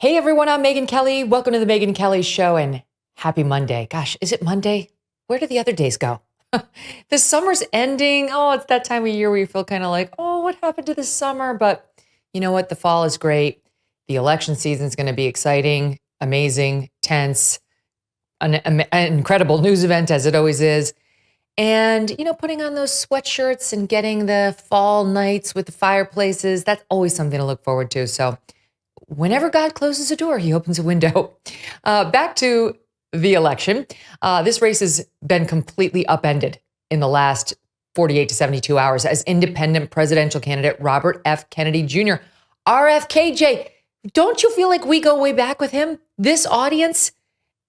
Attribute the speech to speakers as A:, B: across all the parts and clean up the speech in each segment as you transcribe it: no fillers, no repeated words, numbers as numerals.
A: Hey everyone, I'm Megyn Kelly. Welcome to the Megyn Kelly Show and happy Monday. Gosh, is it Monday? Where did the other days go? The summer's ending. Oh, it's that time of year where you feel kind of like, oh, what happened to the summer? But you know what? The fall is great. The election season is going to be exciting, amazing, tense, an incredible news event as it always is. And, you know, putting on those sweatshirts and getting the fall nights with the fireplaces, that's always something to look forward to. So whenever God closes a door, he opens a window. Back to the election. This race has been completely upended in the last 48 to 72 hours as independent presidential candidate Robert F. Kennedy Jr., RFKJ. Don't you feel like we go way back with him? This audience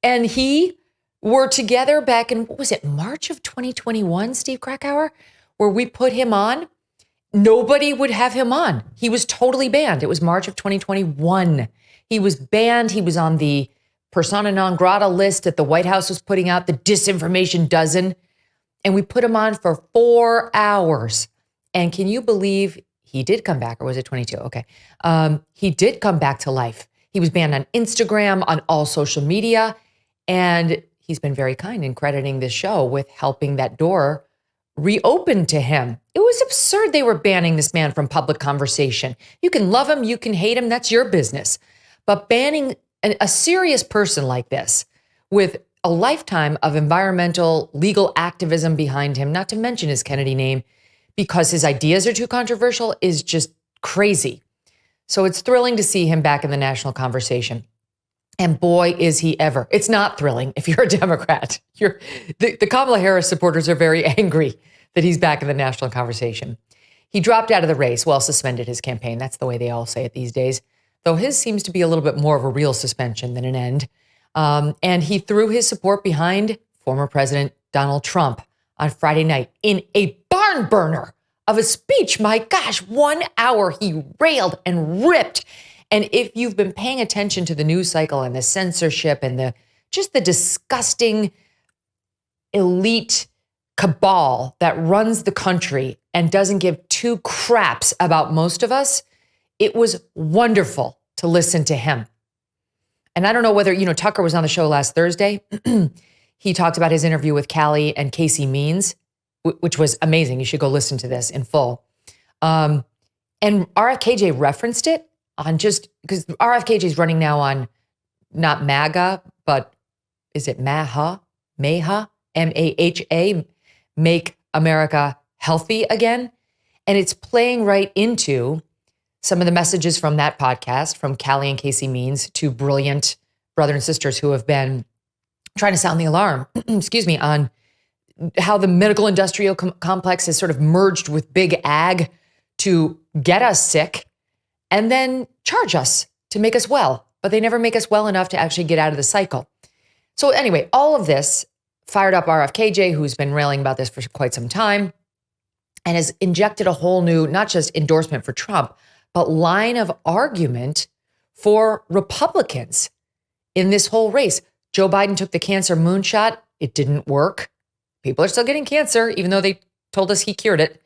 A: and he were together back in, what was it, March of 2021, Steve Krakauer, where we put him on. Nobody would have him on. He was totally banned. It was March of 2021. He was banned. He was on the persona non grata list that the White House was putting out, the disinformation dozen. And we put him on for 4 hours. And can you believe he did come back? Or was it 22? Okay. He did come back to life. He was banned on Instagram, on all social media. And he's been very kind in crediting this show with helping that door reopened to him. It was absurd they were banning this man from public conversation. You can love him, you can hate him, that's your business. But banning a serious person like this with a lifetime of environmental legal activism behind him, not to mention his Kennedy name, because his ideas are too controversial, is just crazy. So it's thrilling to see him back in the national conversation. And boy, is he ever. It's not thrilling if you're a Democrat. The Kamala Harris supporters are very angry that he's back in the national conversation. He dropped out of the race, well, suspended his campaign. That's the way they all say it these days, though his seems to be a little bit more of a real suspension than an end. And he threw his support behind former President Donald Trump on Friday night in a barn burner of a speech. My gosh, 1 hour he railed and ripped. And if you've been paying attention to the news cycle and the censorship and the disgusting elite cabal that runs the country and doesn't give two craps about most of us, it was wonderful to listen to him. And I don't know whether, Tucker was on the show last Thursday. He talked about his interview with Callie and Casey Means, which was amazing. You should go listen to this in full. And RFKJ referenced it on just because RFKJ is running now on not MAGA, but is it MAHA? MAHA? MAHA, Make America Healthy Again. And it's playing right into some of the messages from that podcast from Callie and Casey Means, two brilliant brother and sisters who have been trying to sound the alarm, on how the medical industrial complex has sort of merged with big ag to get us sick and then charge us to make us well, but they never make us well enough to actually get out of the cycle. So anyway, all of this fired up RFKJ, who's been railing about this for quite some time and has injected a whole new, not just endorsement for Trump, but line of argument for Republicans in this whole race. Joe Biden took the cancer moonshot. It didn't work. People are still getting cancer, even though they told us he cured it.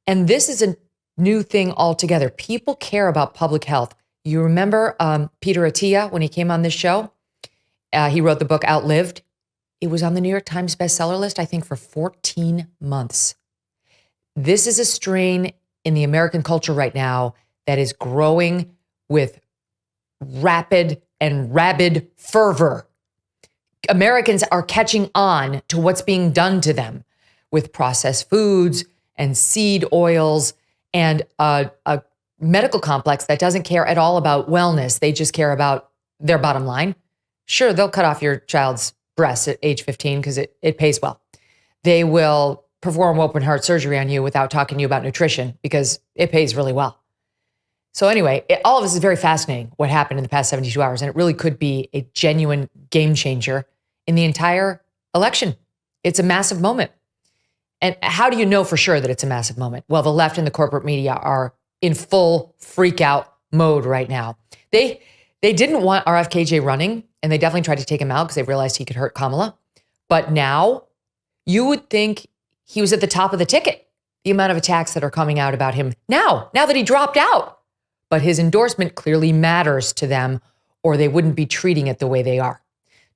A: And this is a new thing altogether. People care about public health. You remember Peter Attia when he came on this show? He wrote the book Outlived. It was on the New York Times bestseller list, I think, for 14 months. This is a strain in the American culture right now that is growing with rapid and rabid fervor. Americans are catching on to what's being done to them with processed foods and seed oils and a medical complex that doesn't care at all about wellness. They just care about their bottom line. Sure, they'll cut off your child's breasts at age 15 because it pays well. They will perform open heart surgery on you without talking to you about nutrition because it pays really well. So anyway, all of this is very fascinating, what happened in the past 72 hours, and it really could be a genuine game changer in the entire election. It's a massive moment. And how do you know for sure that it's a massive moment? Well, the left and the corporate media are in full freak out mode right now. They didn't want RFKJ running, and they definitely tried to take him out because they realized he could hurt Kamala. But now you would think he was at the top of the ticket, the amount of attacks that are coming out about him now that he dropped out. But his endorsement clearly matters to them or they wouldn't be treating it the way they are.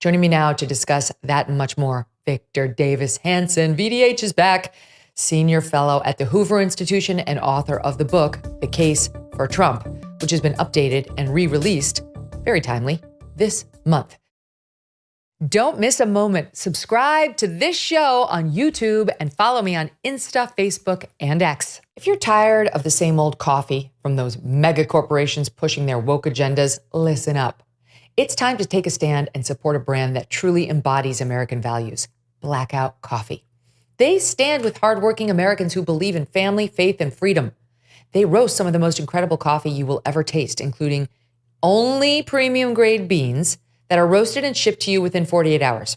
A: Joining me now to discuss that and much more, Victor Davis Hanson. VDH is back, senior fellow at the Hoover Institution and author of the book, The Case for Trump, which has been updated and re-released, very timely, this month. Don't miss a moment. Subscribe to this show on YouTube and follow me on Insta, Facebook, and X. If you're tired of the same old coffee from those mega corporations pushing their woke agendas, listen up. It's time to take a stand and support a brand that truly embodies American values, Blackout Coffee. They stand with hardworking Americans who believe in family, faith, and freedom. They roast some of the most incredible coffee you will ever taste, including only premium grade beans that are roasted and shipped to you within 48 hours.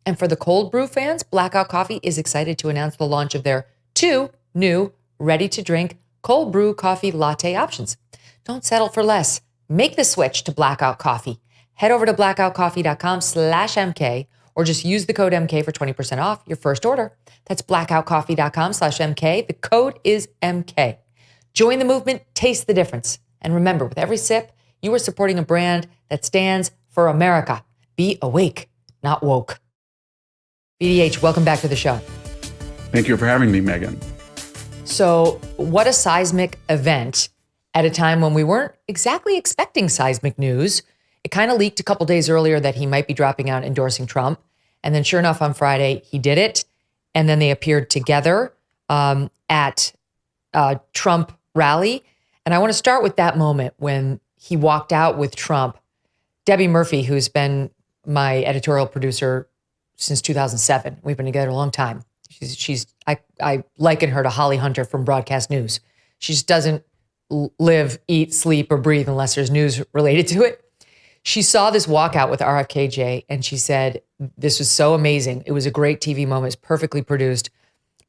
A: And for the cold brew fans, Blackout Coffee is excited to announce the launch of their 2 new ready-to-drink cold brew coffee latte options. Don't settle for less. Make the switch to Blackout Coffee. Head over to blackoutcoffee.com/MK or just use the code MK for 20% off your first order. That's blackoutcoffee.com/MK. The code is MK. Join the movement, taste the difference. And remember, with every sip, you are supporting a brand that stands for America. Be awake, not woke. VDH, welcome back to the show.
B: Thank you for having me, Megyn.
A: So, what a seismic event at a time when we weren't exactly expecting seismic news. It kind of leaked a couple days earlier that he might be dropping out endorsing Trump. And then sure enough, on Friday, he did it. And then they appeared together at a Trump rally. And I want to start with that moment when he walked out with Trump. Debbie Murphy, who's been my editorial producer since 2007. We've been together a long time. I liken her to Holly Hunter from Broadcast News. She just doesn't live, eat, sleep, or breathe unless there's news related to it. She saw this walkout with RFK and she said, this was so amazing. It was a great TV moment. It's perfectly produced.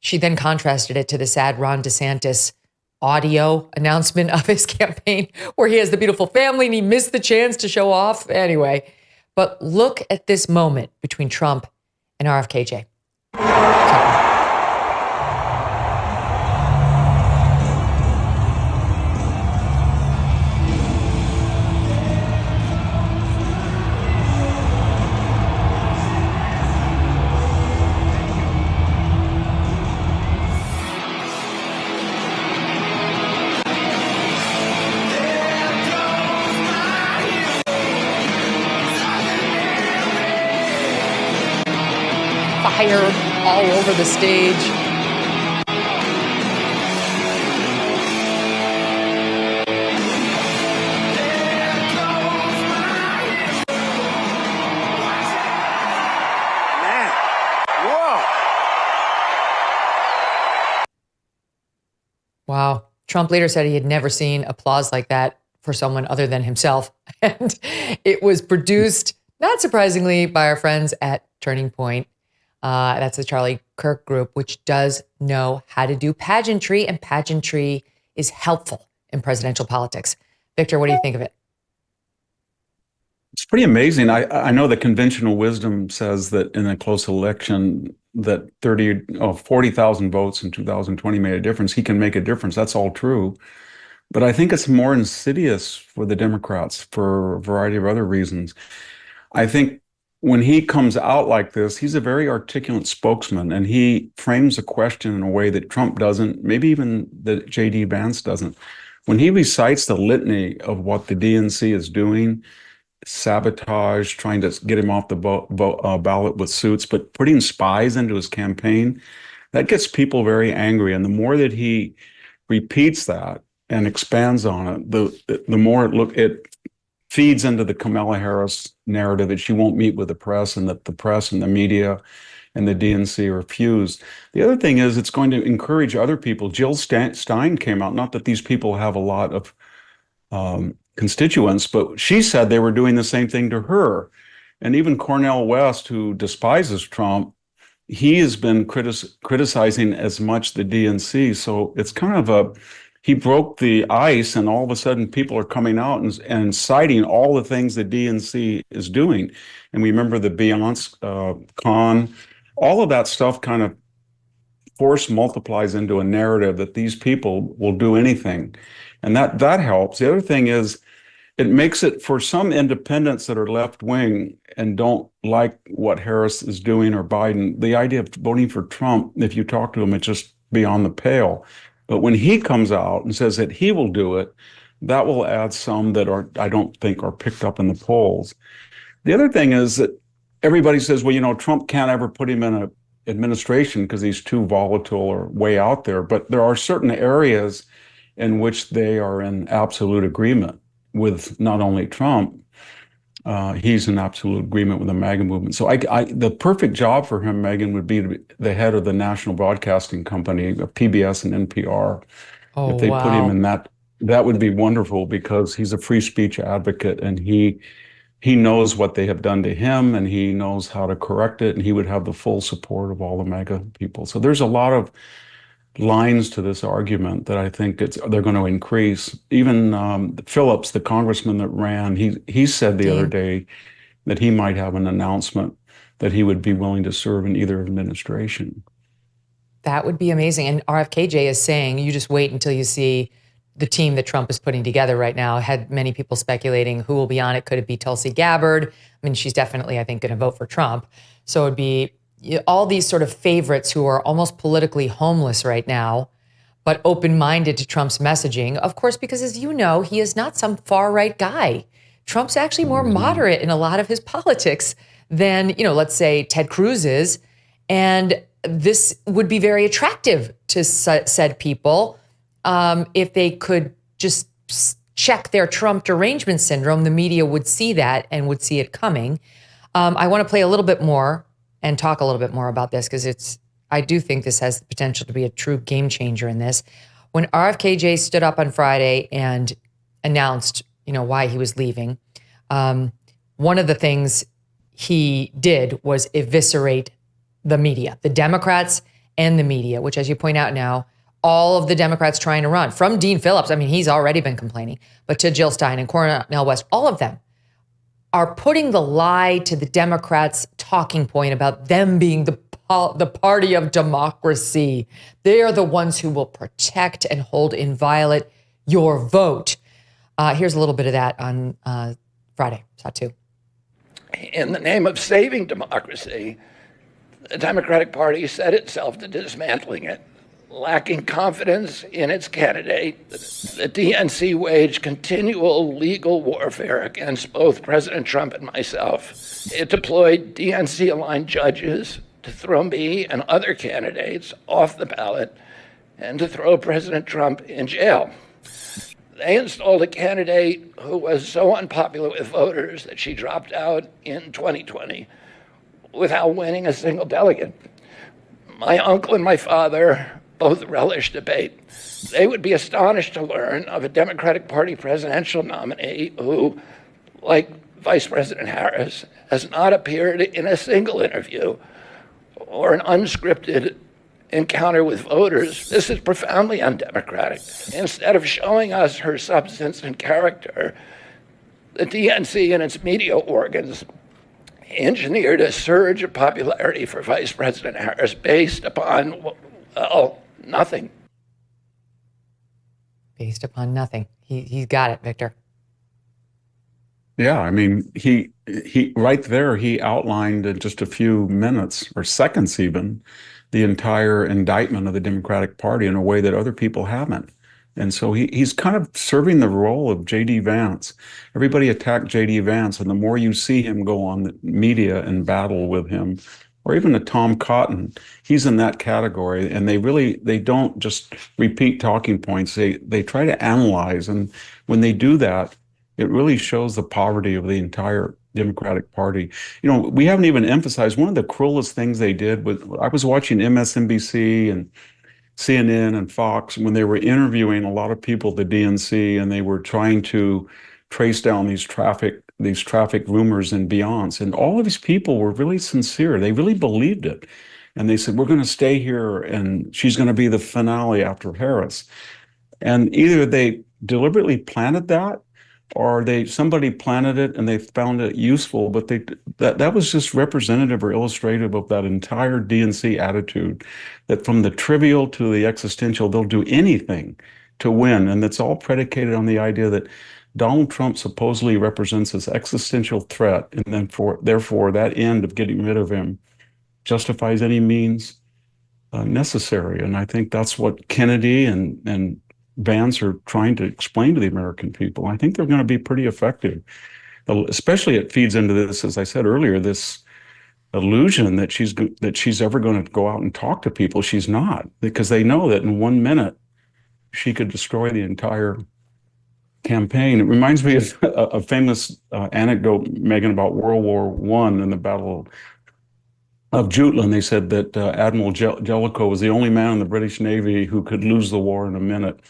A: She then contrasted it to the sad Ron DeSantis audio announcement of his campaign where he has the beautiful family and he missed the chance to show off. Anyway, but look at this moment between Trump and RFK. Fire all over the stage.
C: Man, whoa.
A: Wow. Trump later said he had never seen applause like that for someone other than himself. And it was produced, not surprisingly, by our friends at Turning Point. That's the Charlie Kirk group, which does know how to do pageantry, and pageantry is helpful in presidential politics. Victor, what do you think of it?
B: It's pretty amazing. I know the conventional wisdom says that in a close election that 40,000 votes in 2020 made a difference. He can make a difference. That's all true. But I think it's more insidious for the Democrats for a variety of other reasons. I think when he comes out like this, he's a very articulate spokesman, and he frames a question in a way that Trump doesn't, maybe even that JD Vance doesn't. When he recites the litany of what the DNC is doing, sabotage, trying to get him off the ballot with suits, but putting spies into his campaign, that gets people very angry. And the more that he repeats that and expands on it, the more it feeds into the Kamala Harris narrative that she won't meet with the press and that the press and the media and the DNC refuse. The other thing is it's going to encourage other people. Jill Stein came out, not that these people have a lot of constituents, but she said they were doing the same thing to her. And even Cornel West, who despises Trump, he has been criticizing as much the DNC. So it's kind of he broke the ice, and all of a sudden people are coming out and citing all the things the DNC is doing. And we remember the Beyonce con, all of that stuff kind of force multiplies into a narrative that these people will do anything. And that helps. The other thing is, it makes it for some independents that are left wing and don't like what Harris is doing or Biden, the idea of voting for Trump, if you talk to them, it's just beyond the pale. But when he comes out and says that he will do it, that will add some that are, I don't think, are picked up in the polls. The other thing is that everybody says, well, you know, Trump can't ever put him in an administration because he's too volatile or way out there. But there are certain areas in which they are in absolute agreement with not only Trump, he's in absolute agreement with the MAGA movement. So the perfect job for him, Megyn, would be to be the head of the national broadcasting company, PBS and NPR.
A: Oh,
B: If they put him
A: wow.
B: in that would be wonderful because he's a free speech advocate and he knows what they have done to him and he knows how to correct it, and he would have the full support of all the MAGA people. So there's a lot of lines to this argument that I think they're going to increase. Even Phillips, the congressman that ran, he said the other day that he might have an announcement that he would be willing to serve in either administration.
A: That would be amazing. And RFKJ is saying, you just wait until you see the team that Trump is putting together right now. Had many people speculating who will be on it. Could it be Tulsi Gabbard? I mean, she's definitely, I think, going to vote for Trump. So it'd be all these sort of favorites who are almost politically homeless right now, but open-minded to Trump's messaging. Of course, because as you know, he is not some far-right guy. Trump's actually more moderate in a lot of his politics than, let's say Ted Cruz is. And this would be very attractive to said people. If they could just check their Trump derangement syndrome, the media would see that and would see it coming. I want to play a little bit more and talk a little bit more about this because I do think this has the potential to be a true game changer in this. When RFKJ stood up on Friday and announced, why he was leaving, one of the things he did was eviscerate the media, the Democrats and the media, which, as you point out now, all of the Democrats trying to run, from Dean Phillips, I mean, he's already been complaining, but to Jill Stein and Cornel West, all of them are putting the lie to the Democrats' talking point about them being the party of democracy. They are the ones who will protect and hold inviolate your vote. Here's a little bit of that on Friday, saw two.
D: In the name of saving democracy, the Democratic Party set itself to dismantling it. Lacking confidence in its candidate, the DNC waged continual legal warfare against both President Trump and myself. It deployed DNC-aligned judges to throw me and other candidates off the ballot and to throw President Trump in jail. They installed a candidate who was so unpopular with voters that she dropped out in 2020 without winning a single delegate. My uncle and my father both relish debate. They would be astonished to learn of a Democratic Party presidential nominee who, like Vice President Harris, has not appeared in a single interview or an unscripted encounter with voters. This is profoundly undemocratic. Instead of showing us her substance and character, the DNC and its media organs engineered a surge of popularity for Vice President Harris based upon, well, nothing.
A: Based upon nothing. He's got it, Victor.
B: Yeah, I mean, he right there, he outlined in just a few minutes or seconds even the entire indictment of the Democratic Party in a way that other people haven't. And so he's kind of serving the role of JD Vance. Everybody attacked JD Vance, and the more you see him go on the media and battle with him, or even a Tom Cotton, he's in that category. And they don't just repeat talking points. They try to analyze. And when they do that, it really shows the poverty of the entire Democratic Party. We haven't even emphasized one of the cruelest things they did I was watching MSNBC and CNN and Fox when they were interviewing a lot of people at the DNC, and they were trying to trace down these traffic rumors and beyonds. And all of these people were really sincere. They really believed it. And they said, we're going to stay here and she's going to be the finale after Harris. And either they deliberately planted that, or somebody planted it and they found it useful, but that was just representative or illustrative of that entire DNC attitude, that from the trivial to the existential, they'll do anything to win. And it's all predicated on the idea that Donald Trump supposedly represents this existential threat, and then therefore that end of getting rid of him justifies any means necessary. And I think that's what Kennedy and Vance are trying to explain to the American people. I think they're going to be pretty effective. Especially it feeds into this, as I said earlier, this illusion that she's ever going to go out and talk to people. She's not, because they know that in 1 minute she could destroy the entire campaign. It reminds me of a famous anecdote, Megyn, about World War I and the Battle of Jutland. They said that Admiral Jellicoe was the only man in the British Navy who could lose the war in a minute,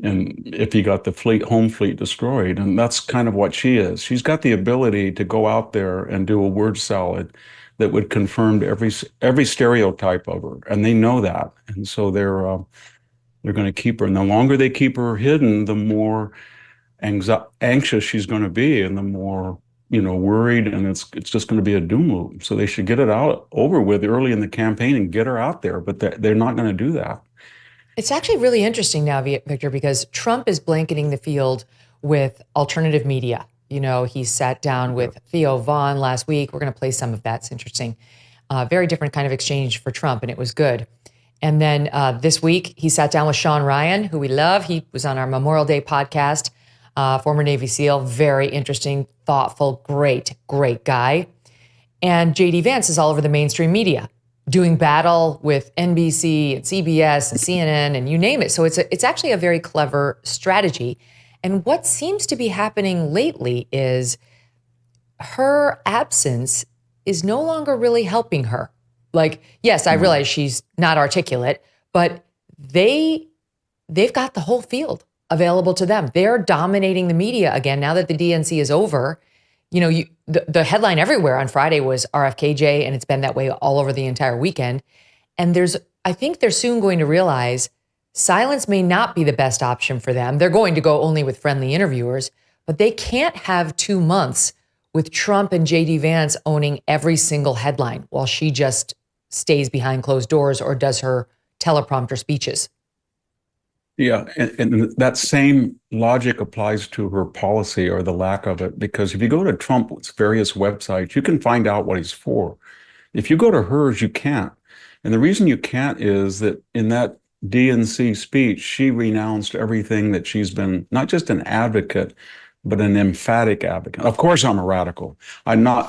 B: and if he got the home fleet destroyed. And that's kind of what she is. She's got the ability to go out there and do a word salad that would confirm every stereotype of her, and they know that. And so they're going to keep her. And the longer they keep her hidden, the more anxious she's going to be, and the more worried, and it's just going to be a doom loop. So they should get it over with early in the campaign and get her out there, but they're not going to do that.
A: It's actually really interesting now, Victor, because Trump is blanketing the field with alternative media. He sat down with Theo Vaughn last week. We're going to play some of that. It's interesting. Very different kind of exchange for Trump, and it was good. And then this week, he sat down with Sean Ryan, who we love. He was on our Memorial Day podcast, former Navy SEAL, very interesting, thoughtful, great guy. And JD Vance is all over the mainstream media, doing battle with NBC and CBS and CNN and you name it. So it's actually a very clever strategy. And what seems to be happening lately is her absence is no longer really helping her. Like, yes, I realize she's not articulate, but they've got the whole field available to them. They're dominating the media again now that the DNC is over. The headline everywhere on Friday was RFKJ, and it's been that way all over the entire weekend. And I think they're soon going to realize silence may not be the best option for them. They're going to go only with friendly interviewers, but they can't have 2 months with Trump and JD Vance owning every single headline while she just stays behind closed doors or does her teleprompter speeches.
B: Yeah, and that same logic applies to her policy or the lack of it, because if you go to Trump's various websites, you can find out what he's for. If you go to hers, you can't. And the reason you can't is that in that DNC speech, she renounced everything that she's been, not just an advocate, but an emphatic advocate. Of course, I'm a radical.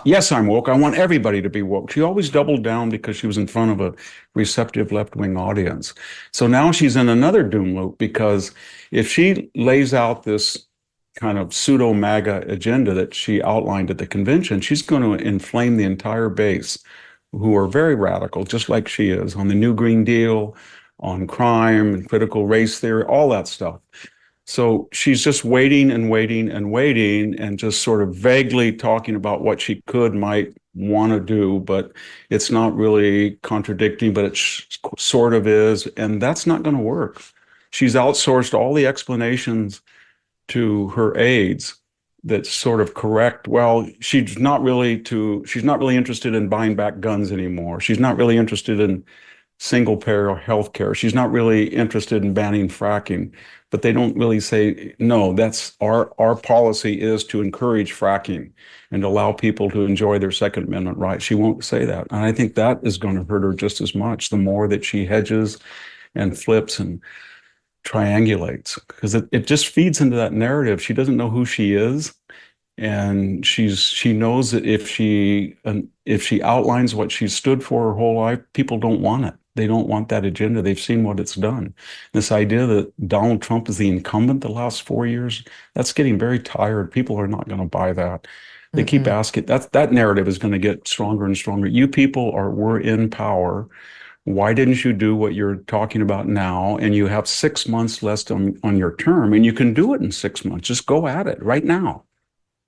B: Yes, I'm woke. I want everybody to be woke. She always doubled down because she was in front of a receptive left-wing audience. So now she's in another doom loop, because if she lays out this kind of pseudo MAGA agenda that she outlined at the convention, she's going to inflame the entire base, who are very radical, just like she is, on the New Green Deal, on crime and critical race theory, all that stuff. So she's just waiting and waiting and waiting, and just sort of vaguely talking about what she might want to do, but it's not really contradicting, but it sort of is. And that's not going to work. She's outsourced all the explanations to her aides that sort of correct, well, she's not really interested in buying back guns anymore. She's not really interested in single-payer health care. She's not really interested in banning fracking. But they don't really say, no, that's our policy is to encourage fracking and allow people to enjoy their Second Amendment rights. She won't say that. And I think that is going to hurt her just as much, the more that she hedges and flips and triangulates, because it just feeds into that narrative. She doesn't know who she is. And she knows that if she outlines what she stood for her whole life, people don't want it. They don't want that agenda. They've seen what it's done. This idea that Donald Trump is the incumbent the last 4 years, that's getting very tired. People are not going to buy that. They keep asking, that narrative is going to get stronger and stronger. You people were in power. Why didn't you do what you're talking about now? And you have 6 months left on your term, and you can do it in 6 months. Just go at it right now.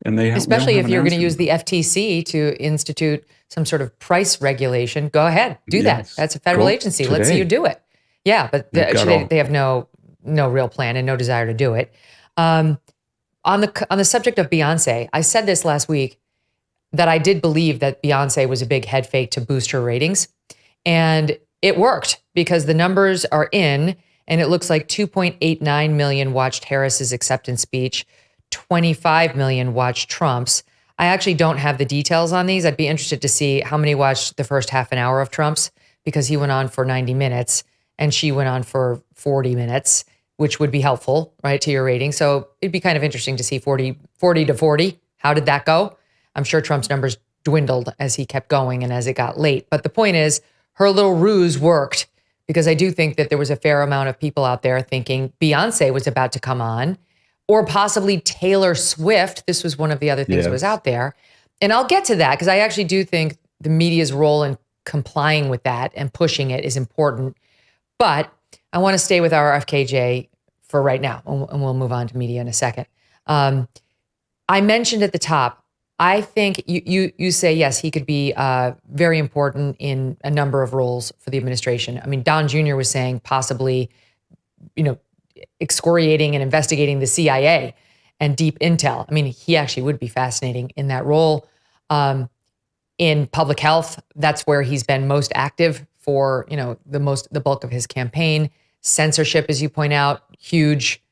B: And
A: especially if you're going to use the FTC to institute some sort of price regulation, go ahead, do that. That's a federal agency.
B: Today.
A: Let's see you do it. Yeah, but they have no real plan and no desire to do it. On the subject of Beyonce, I said this last week that I did believe that Beyonce was a big head fake to boost her ratings, and it worked because the numbers are in, and it looks like 2.89 million watched Harris's acceptance speech. 25 million watched Trump's. I actually don't have the details on these. I'd be interested to see how many watched the first half an hour of Trump's, because he went on for 90 minutes and she went on for 40 minutes, which would be helpful, right, to your rating. So it'd be kind of interesting to see 40 to 40. How did that go? I'm sure Trump's numbers dwindled as he kept going and as it got late. But the point is, her little ruse worked, because I do think that there was a fair amount of people out there thinking Beyonce was about to come on, or possibly Taylor Swift. This was one of the other things that was out there. And I'll get to that, because I actually do think the media's role in complying with that and pushing it is important. But I want to stay with our RFKJ for right now, and we'll move on to media in a second. I mentioned at the top, I think you say, yes, he could be very important in a number of roles for the administration. I mean, Don Jr. was saying possibly, excoriating and investigating the CIA and deep intel. I mean, he actually would be fascinating in that role. In public health, that's where he's been most active for, the bulk of his campaign. Censorship, as you point out, huge.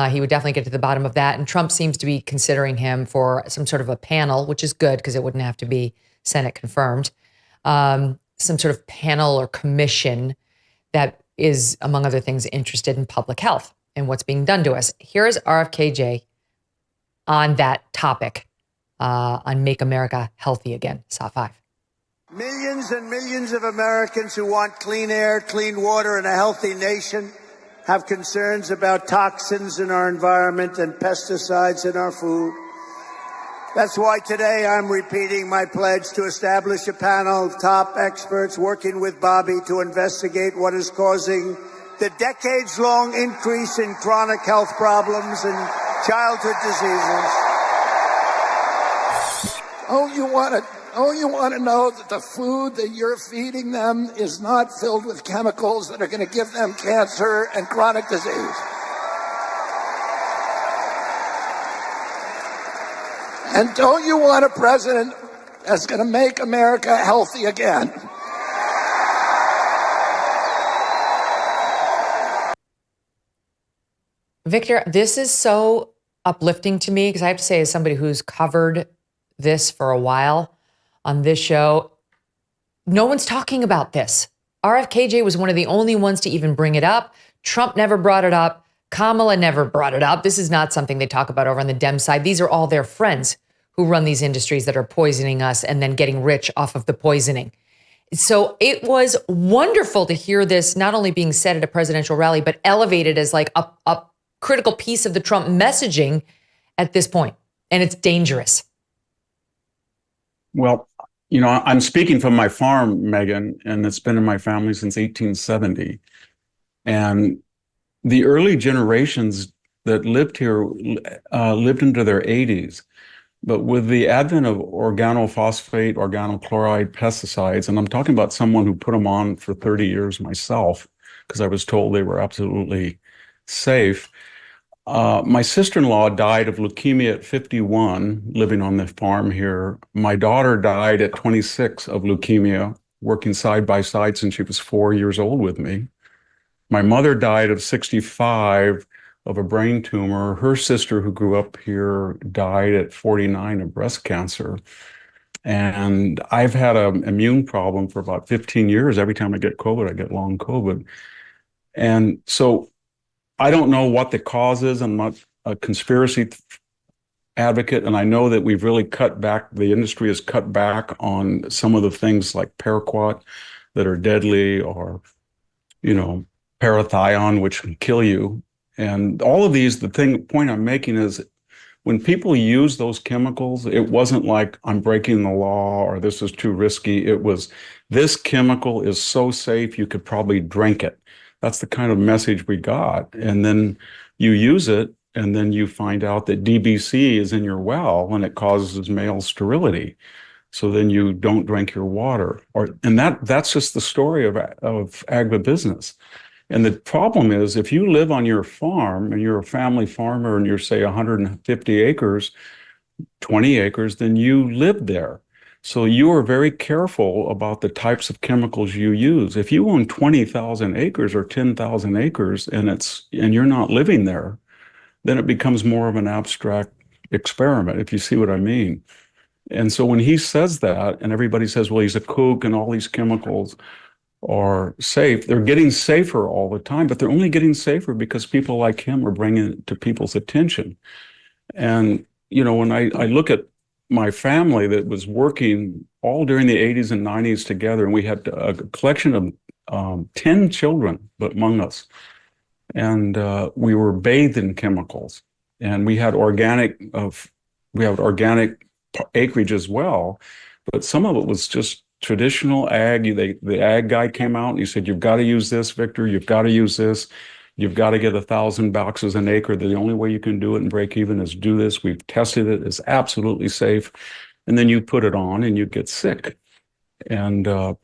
A: He would definitely get to the bottom of that. And Trump seems to be considering him for some sort of a panel, which is good because it wouldn't have to be Senate confirmed. Some sort of panel or commission that is, among other things, interested in public health and what's being done to us. Here's RFKJ on that topic, on Make America Healthy Again, SOT 5.
C: Millions and millions of Americans who want clean air, clean water, and a healthy nation have concerns about toxins in our environment and pesticides in our food. That's why today I'm repeating my pledge to establish a panel of top experts working with Bobby to investigate what is causing the decades-long increase in chronic health problems and childhood diseases.
D: You want to know that the food that you're feeding them is not filled with chemicals that are going to give them cancer and chronic disease. And don't you want a president that's going to make America healthy again?
A: Victor, this is so uplifting to me, because I have to say, as somebody who's covered this for a while on this show, no one's talking about this. RFKJ was one of the only ones to even bring it up. Trump never brought it up. Kamala never brought it up. This is not something they talk about over on the Dem side. These are all their friends who run these industries that are poisoning us and then getting rich off of the poisoning. So it was wonderful to hear this not only being said at a presidential rally, but elevated as like a critical piece of the Trump messaging at this point. And it's dangerous.
B: Well, I'm speaking from my farm, Megyn, and it's been in my family since 1870. And the early generations that lived here lived into their 80s. But with the advent of organophosphate, organochloride, pesticides, and I'm talking about someone who put them on for 30 years myself, because I was told they were absolutely safe. My sister-in-law died of leukemia at 51, living on the farm here. My daughter died at 26 of leukemia, working side by side since she was 4 years old with me. My mother died of 65 of a brain tumor. Her sister, who grew up here, died at 49 of breast cancer. And I've had an immune problem for about 15 years. Every time I get COVID, I get long COVID. And so I don't know what the cause is. I'm not a conspiracy advocate. And I know that we've really cut back, the industry has cut back on some of the things like paraquat that are deadly, or, parathion, which can kill you. And all of these, point I'm making is, when people use those chemicals, it wasn't like I'm breaking the law or this is too risky. It was, this chemical is so safe you could probably drink it. That's the kind of message we got. And then you use it, and then you find out that DBC is in your well and it causes male sterility. So then you don't drink your water. And that's just the story of agribusiness. And the problem is, if you live on your farm and you're a family farmer and you're, say, 150 acres, 20 acres, then you live there. So you are very careful about the types of chemicals you use. If you own 20,000 acres or 10,000 acres and you're not living there, then it becomes more of an abstract experiment, if you see what I mean. And so when he says that, and everybody says, well, he's a kook and all these chemicals are safe, they're getting safer all the time, but they're only getting safer because people like him are bringing it to people's attention. And, when I look at my family that was working all during the 80s and 90s together, and we had a collection of 10 children among us, and we were bathed in chemicals, and we had organic acreage as well, but some of it was just traditional ag. The ag guy came out and he said, you've got to use this, Victor, you've got to use this. You've got to get 1,000 boxes an acre. The only way you can do it and break even is do this. We've tested it. It's absolutely safe. And then you put it on and you get sick. And the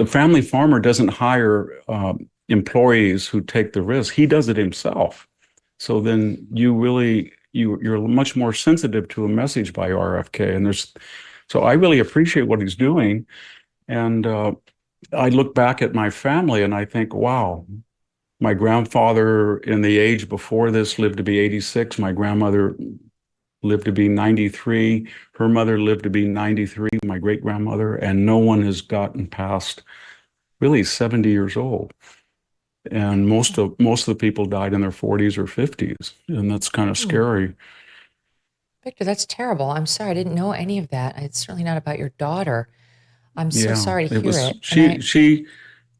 B: family farmer doesn't hire employees who take the risk. He does it himself. So then you're much more sensitive to a message by RFK. And so I really appreciate what he's doing. And I look back at my family and I think, wow, my grandfather in the age before this lived to be 86. My grandmother lived to be 93. Her mother lived to be 93, my great grandmother, and no one has gotten past really 70 years old. And most of the people died in their 40s or 50s, and that's kind of scary.
A: Victor, that's terrible. I'm sorry, I didn't know any of that. It's certainly not about your daughter. I'm so sorry to hear it.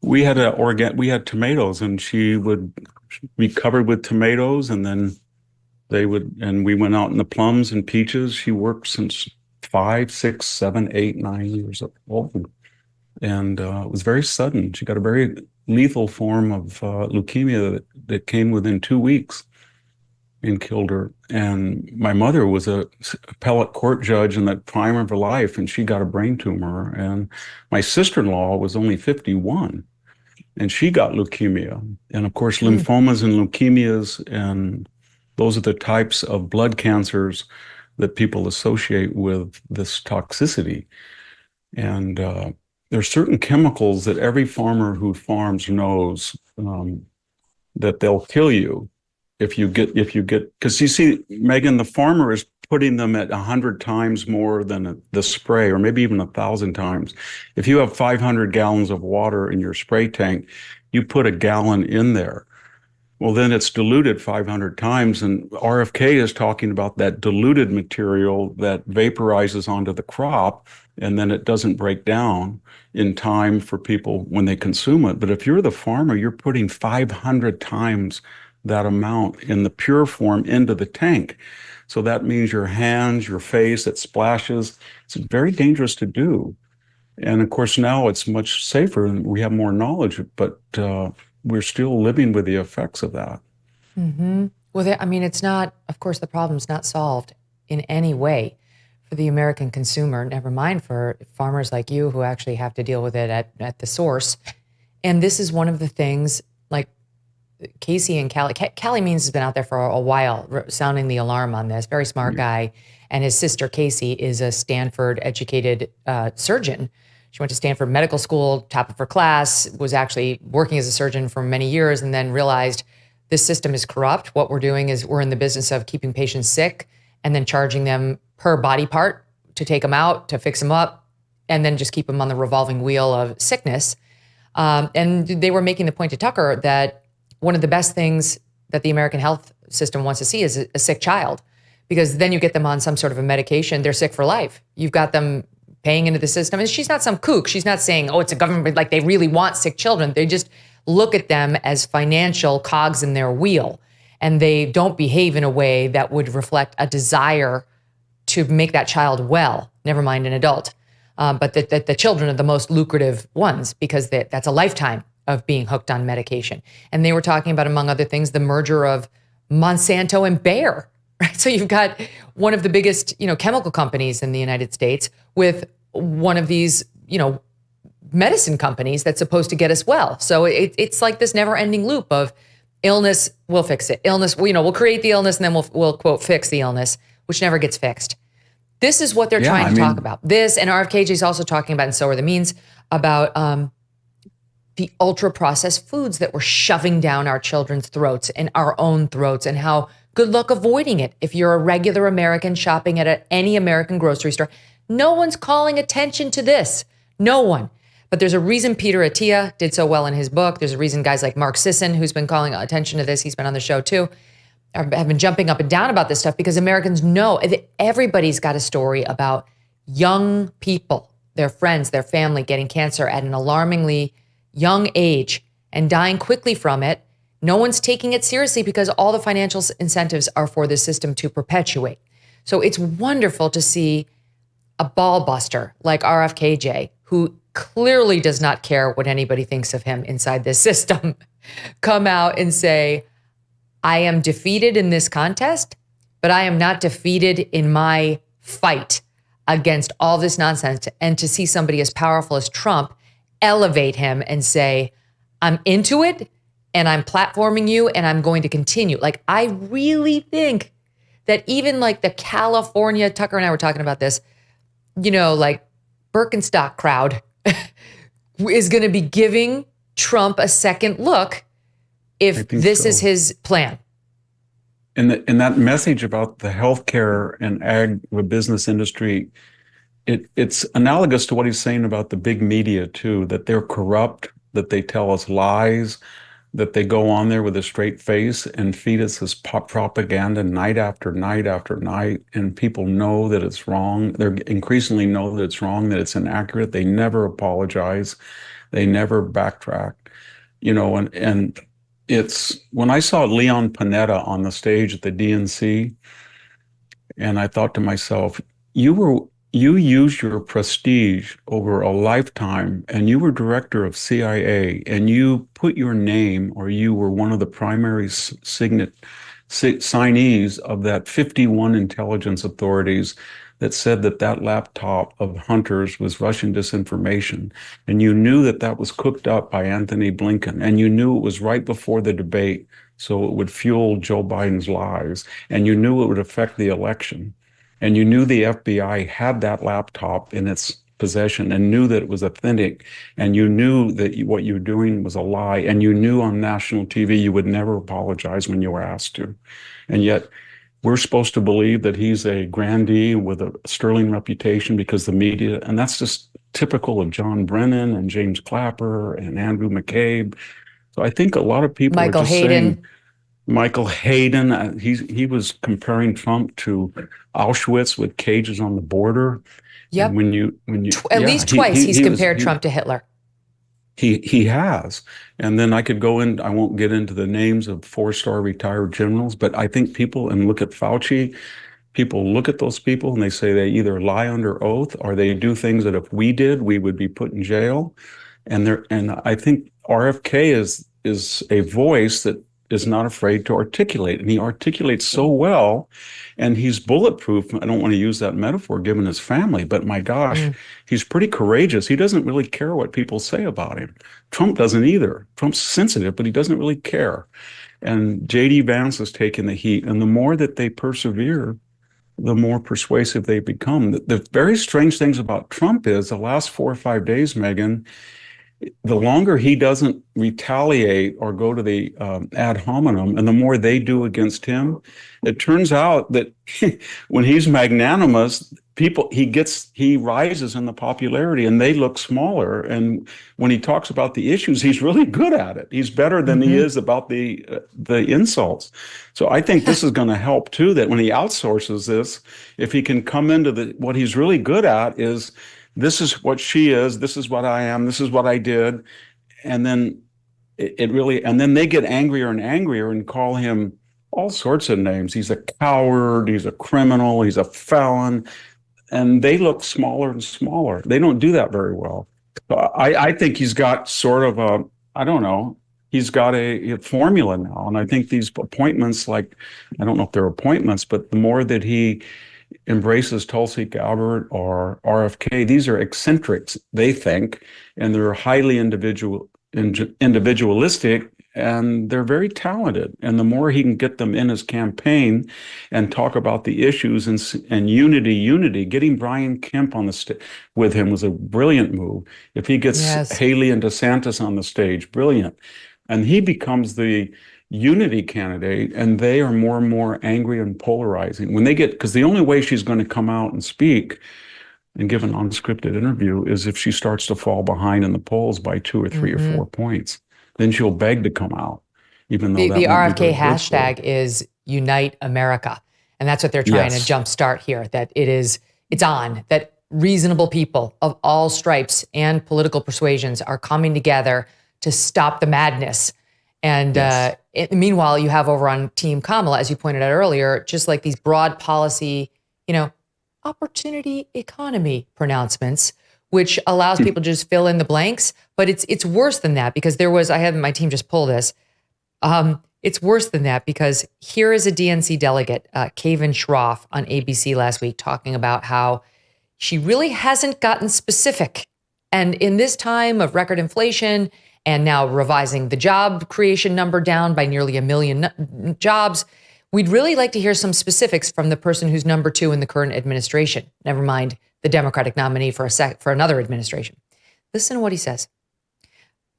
B: We had tomatoes, and she would be covered with tomatoes, and then we went out in the plums and peaches. She worked since 5, 6, 7, 8, 9 years old. And it was very sudden. She got a very lethal form of leukemia that came within 2 weeks and killed her. And my mother was a appellate court judge in the prime of her life, and she got a brain tumor. And my sister-in-law was only 51, and she got leukemia. And of course, lymphomas and leukemias, and those are the types of blood cancers that people associate with this toxicity. And there are certain chemicals that every farmer who farms knows that they'll kill you if you get, because you see, Megyn, the farmer is putting them at 100 times more than the spray, or maybe even 1,000 times. If you have 500 gallons of water in your spray tank, you put a gallon in there. Well, then it's diluted 500 times, and RFK is talking about that diluted material that vaporizes onto the crop, and then it doesn't break down in time for people when they consume it. But if you're the farmer, you're putting 500 times that amount in the pure form into the tank. So that means your hands, your face, it splashes. It's very dangerous to do. And of course, now it's much safer and we have more knowledge, but we're still living with the effects of that.
A: Mm-hmm. Well, it's not, of course, the problem's not solved in any way for the American consumer, never mind for farmers like you who actually have to deal with it at the source. And this is one of the things, like Casey and Callie Means has been out there for a while sounding the alarm on this. Very smart guy. And his sister, Casey, is a Stanford-educated surgeon. She went to Stanford Medical School, top of her class, was actually working as a surgeon for many years, and then realized this system is corrupt. What we're doing is we're in the business of keeping patients sick and then charging them per body part to take them out, to fix them up, and then just keep them on the revolving wheel of sickness. And they were making the point to Tucker that one of the best things that the American health system wants to see is a sick child, because then you get them on some sort of a medication. They're sick for life. You've got them paying into the system. And she's not some kook. She's not saying, oh, it's a government, like they really want sick children. They just look at them as financial cogs in their wheel. And they don't behave in a way that would reflect a desire to make that child well, never mind an adult. But that the children are the most lucrative ones because that's a lifetime of being hooked on medication. And they were talking about, among other things, the merger of Monsanto and Bayer. Right? So you've got one of the biggest, chemical companies in the United States with one of these, medicine companies that's supposed to get us well. So it's like this never-ending loop of illness, we'll fix it. Illness, we'll create the illness and then we'll quote, fix the illness, which never gets fixed. This is what they're trying to talk about. This, and RFK is also talking about, and so are the Means, about the ultra-processed foods that we're shoving down our children's throats and our own throats, and how Good luck avoiding it. If you're a regular American shopping at any American grocery store, no one's calling attention to this. No one. But there's a reason Peter Attia did so well in his book. There's a reason guys like Mark Sisson, who's been calling attention to this, he's been on the show too, have been jumping up and down about this stuff, because Americans know everybody's got a story about young people, their friends, their family getting cancer at an alarmingly young age and dying quickly from it. No one's taking it seriously because all the financial incentives are for the system to perpetuate. So it's wonderful to see a ball buster like RFKJ, who clearly does not care what anybody thinks of him inside this system, come out and say, I am defeated in this contest, but I am not defeated in my fight against all this nonsense. And to see somebody as powerful as Trump elevate him and say, I'm into it and I'm platforming you and I'm going to continue. Like, I really think that even like the California, Tucker and I were talking about this, like Birkenstock crowd is going to be giving Trump a second look if this is his plan.
B: And that message about the healthcare and agribusiness industry, it's analogous to what he's saying about the big media too, that they're corrupt, that they tell us lies, that they go on there with a straight face and feed us this propaganda night after night after night. And people know that it's wrong. They increasingly know that it's wrong, that it's inaccurate. They never apologize. They never backtrack, and it's when I saw Leon Panetta on the stage at the DNC, and I thought to myself, you used your prestige over a lifetime, and you were director of CIA, and you put your name, or you were one of the primary signees of that 51 intelligence authorities that said that laptop of Hunter's was Russian disinformation. And you knew that was cooked up by Anthony Blinken. And you knew it was right before the debate, so it would fuel Joe Biden's lies. And you knew it would affect the election. And you knew the FBI had that laptop in its possession and knew that it was authentic. And you knew that what you were doing was a lie. And you knew on national TV you would never apologize when you were asked to. And yet, we're supposed to believe that he's a grandee with a sterling reputation because the media, and that's just typical of John Brennan and James Clapper and Andrew McCabe. So I think a lot of people
A: Michael
B: are just
A: Hayden.
B: saying, Michael Hayden, he was comparing Trump to Auschwitz with cages on the border.
A: Yep.
B: And
A: At least twice he's compared Trump to Hitler.
B: He has. And then I could go in, I won't get into the names of 4-star retired generals, but I think people, and look at Fauci, people look at those people and they say they either lie under oath or they do things that if we did, we would be put in jail. And I think RFK is a voice that is not afraid to articulate, and he articulates so well, and he's bulletproof. I don't want to use that metaphor given his family, but my gosh, he's pretty courageous. He doesn't really care what people say about him. Trump doesn't either. Trump's sensitive, but he doesn't really care. And JD Vance has taken the heat, and the more that they persevere, the more persuasive they become. The very strange things about Trump is the last 4 or 5 days, Megyn, the longer he doesn't retaliate or go to the ad hominem, and the more they do against him, it turns out that when he's magnanimous, he rises in the popularity, and they look smaller. And when he talks about the issues, he's really good at it. He's better than he is about the insults. So I think this is going to help too. That when he outsources this, if he can come into what he's really good at is, this is what she is, this is what I am, this is what I did. And then and then they get angrier and angrier and call him all sorts of names. He's a coward, he's a criminal, he's a felon. And they look smaller and smaller. They don't do that very well. So I think he's got sort of he's got a formula now. And I think these appointments, I don't know if they're appointments, but the more that he embraces Tulsi Gabbard or RFK, these are eccentrics, they think, and they're highly individualistic, and they're very talented. And the more he can get them in his campaign and talk about the issues and unity, getting Brian Kemp on the with him was a brilliant move. If he gets Haley and DeSantis on the stage, brilliant. And he becomes the unity candidate, and they are more and more angry and polarizing. When they get, because the only way she's going to come out and speak and give an unscripted interview is if she starts to fall behind in the polls by 2 or 3 or 4 points. Then she'll beg to come out, even though
A: the RFK hashtag is Unite America. And that's what they're trying to jumpstart here, that it's on, that reasonable people of all stripes and political persuasions are coming together to stop the madness. And meanwhile, you have over on Team Kamala, as you pointed out earlier, just like these broad policy, opportunity economy pronouncements, which allows people to just fill in the blanks. But it's worse than that, because I had my team just pull this. It's worse than that, because here is a DNC delegate, Kavin Schroff, on ABC last week, talking about how she really hasn't gotten specific. And in this time of record inflation and now revising the job creation number down by nearly 1 million jobs, we'd really like to hear some specifics from the person who's number 2 in the current administration. Never mind the Democratic nominee for another administration. Listen to what he says.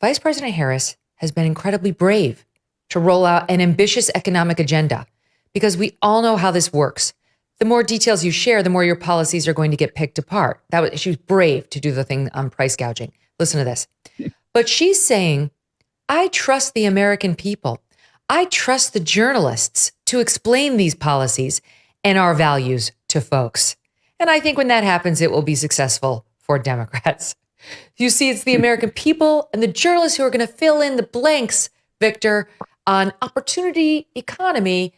A: Vice President Harris has been incredibly brave to roll out an ambitious economic agenda, because we all know how this works. The more details you share, the more your policies are going to get picked apart. She was brave to do the thing on price gouging. Listen to this. But she's saying, I trust the American people. I trust the journalists to explain these policies and our values to folks. And I think when that happens, it will be successful for Democrats. You see, it's the American people and the journalists who are going to fill in the blanks, Victor, on opportunity economy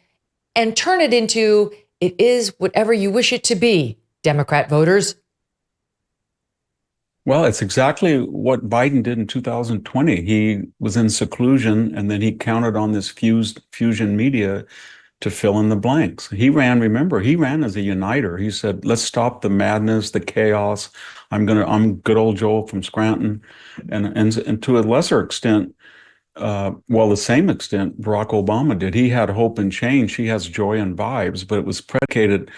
A: and turn it into, it is whatever you wish it to be, Democrat voters.
B: Well, it's exactly what Biden did in 2020. He was in seclusion, and then he counted on this fusion media to fill in the blanks. He ran as a uniter. He said, let's stop the madness, the chaos. I'm good old Joe from Scranton. And to a lesser extent, the same extent Barack Obama did. He had hope and change. He has joy and vibes, but it was predicated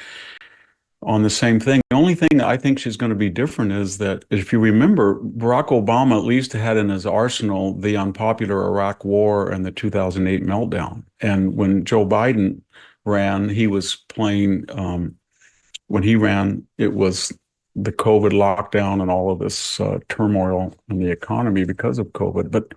B: on the same thing. The only thing that I think she's going to be different is that, if you remember, Barack Obama at least had in his arsenal the unpopular Iraq War and the 2008 meltdown. And when Joe Biden ran, he was playing, when he ran, it was the COVID lockdown and all of this turmoil in the economy because of COVID. But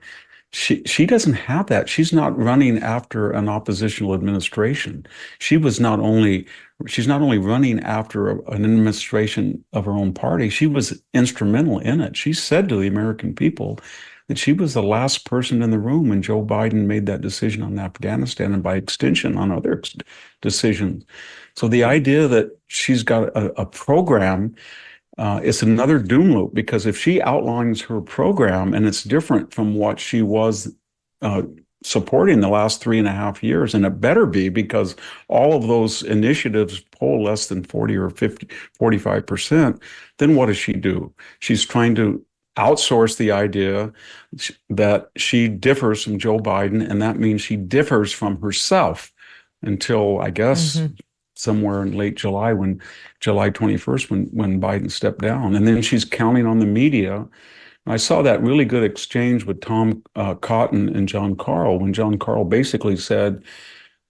B: she doesn't have that. She's not running after an oppositional administration. She's not only running after an administration of her own party, she was instrumental in it. She said to the American people that she was the last person in the room when Joe Biden made that decision on Afghanistan, and by extension on other decisions. So the idea that she's got a program, it's another doom loop, because if she outlines her program and it's different from what she was supporting the last 3.5 years, and it better be, because all of those initiatives poll less than 40 or 50, 45%, then what does she do? She's trying to outsource the idea that she differs from Joe Biden, and that means she differs from herself until, I guess, somewhere in late July, July 21st, when Biden stepped down. And then she's counting on the media. I saw that really good exchange with Tom Cotton and John Karl, when John Karl basically said,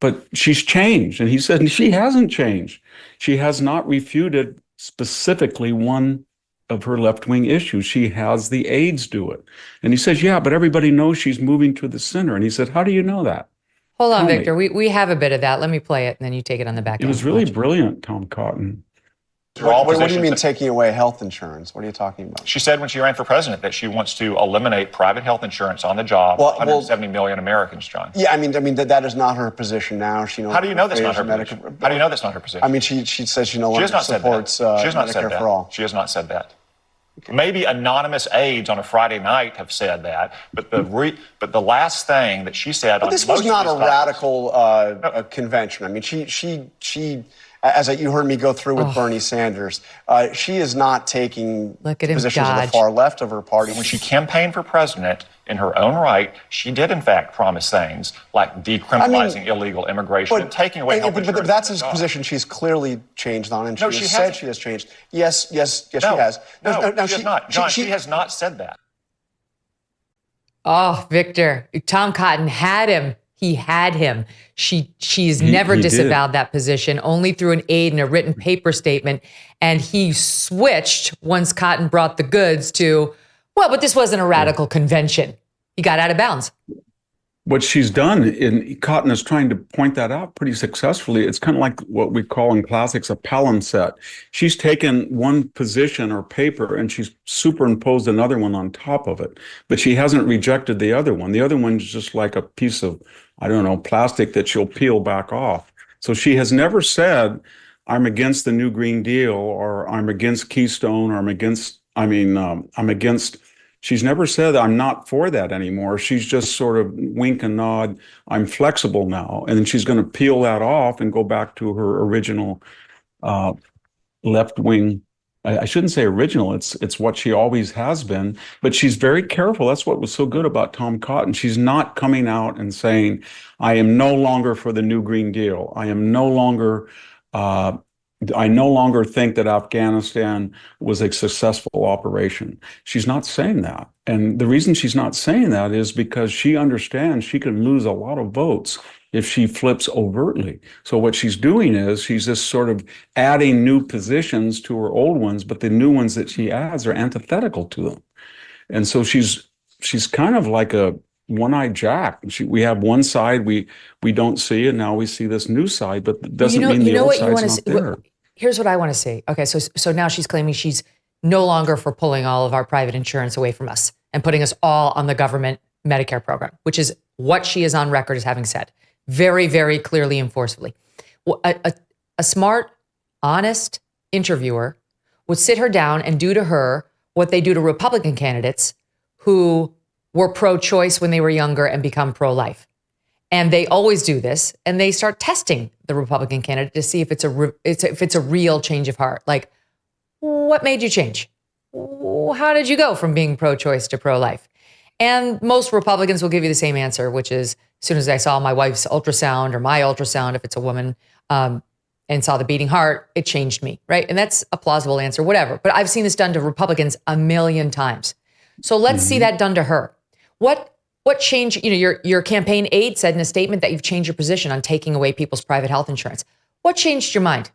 B: but she's changed. And he said, she hasn't changed. She has not refuted specifically one of her left-wing issues. She has the aides do it. And he says, yeah, but everybody knows she's moving to the center. And he said, how do you know that?
A: Hold on, Victor. We have a bit of that. Let me play it, and then you take it on the back end.
B: It was really brilliant, Tom Cotton.
E: What do you mean taking away health insurance? What are you talking about?
F: She said when she ran for president that she wants to eliminate private health insurance on the job. 170 million Americans, John.
E: Yeah, I mean that is not her position now. She
F: How do you know that's not her position? How do you know that's not her position?
E: I mean, she says she no longer supports Medicare for all.
F: She has not said that. Okay. Maybe anonymous aides on a Friday night have said that, but the last thing that she said. But
E: this was not a radical convention. I mean, she. As you heard me go through with Bernie Sanders, she is not taking positions of the far left of her party.
F: When she campaigned for president in her own right, she did in fact promise things like decriminalizing illegal immigration and taking away health insurance.
E: But that's a position she's clearly changed on, and she has said she has changed. Yes, she has.
F: No, she has not. John, she has not said that.
A: Oh, Victor, Tom Cotton had him. He had him. She's never disavowed that position, only through an aide and a written paper statement. And he switched once Cotton brought the goods to, well, but this wasn't a radical convention. He got out of bounds.
B: What she's done, in Cotton is trying to point that out pretty successfully. It's kind of like what we call in classics a palimpsest. She's taken one position or paper and she's superimposed another one on top of it, but she hasn't rejected the other one. The other one's just like a piece of, I don't know, plastic that she'll peel back off. So she has never said, I'm against the new Green Deal, or I'm against Keystone, or I'm against. She's never said, I'm not for that anymore. She's just sort of wink and nod, I'm flexible now. And then she's going to peel that off and go back to her original left-wing. I shouldn't say original, it's what she always has been. But she's very careful. That's what was so good about Tom Cotton. She's not coming out and saying, I am no longer for the new Green Deal. I no longer think that Afghanistan was a successful operation. She's not saying that. And the reason she's not saying that is because she understands she can lose a lot of votes if she flips overtly. So what she's doing is she's just sort of adding new positions to her old ones, but the new ones that she adds are antithetical to them. And so she's kind of like a one-eyed jack. We have one side we don't see, and now we see this new side, but it doesn't mean the old side's not there.
A: Here's what I want to say. Okay, so now she's claiming she's no longer for pulling all of our private insurance away from us and putting us all on the government Medicare program, which is what she is on record as having said very, very clearly and forcefully. A smart, honest interviewer would sit her down and do to her what they do to Republican candidates who were pro-choice when they were younger and become pro-life. And they always do this, and they start testing the Republican candidate to see if it's a real change of heart. Like, what made you change? How did you go from being pro-choice to pro-life? And most Republicans will give you the same answer, which is, as soon as I saw my wife's ultrasound or my ultrasound, if it's a woman, and saw the beating heart, it changed me, right? And that's a plausible answer, whatever. But I've seen this done to Republicans a million times. So let's see that done to her. What changed? Your campaign aide said in a statement that you've changed your position on taking away people's private health insurance. What changed your mind?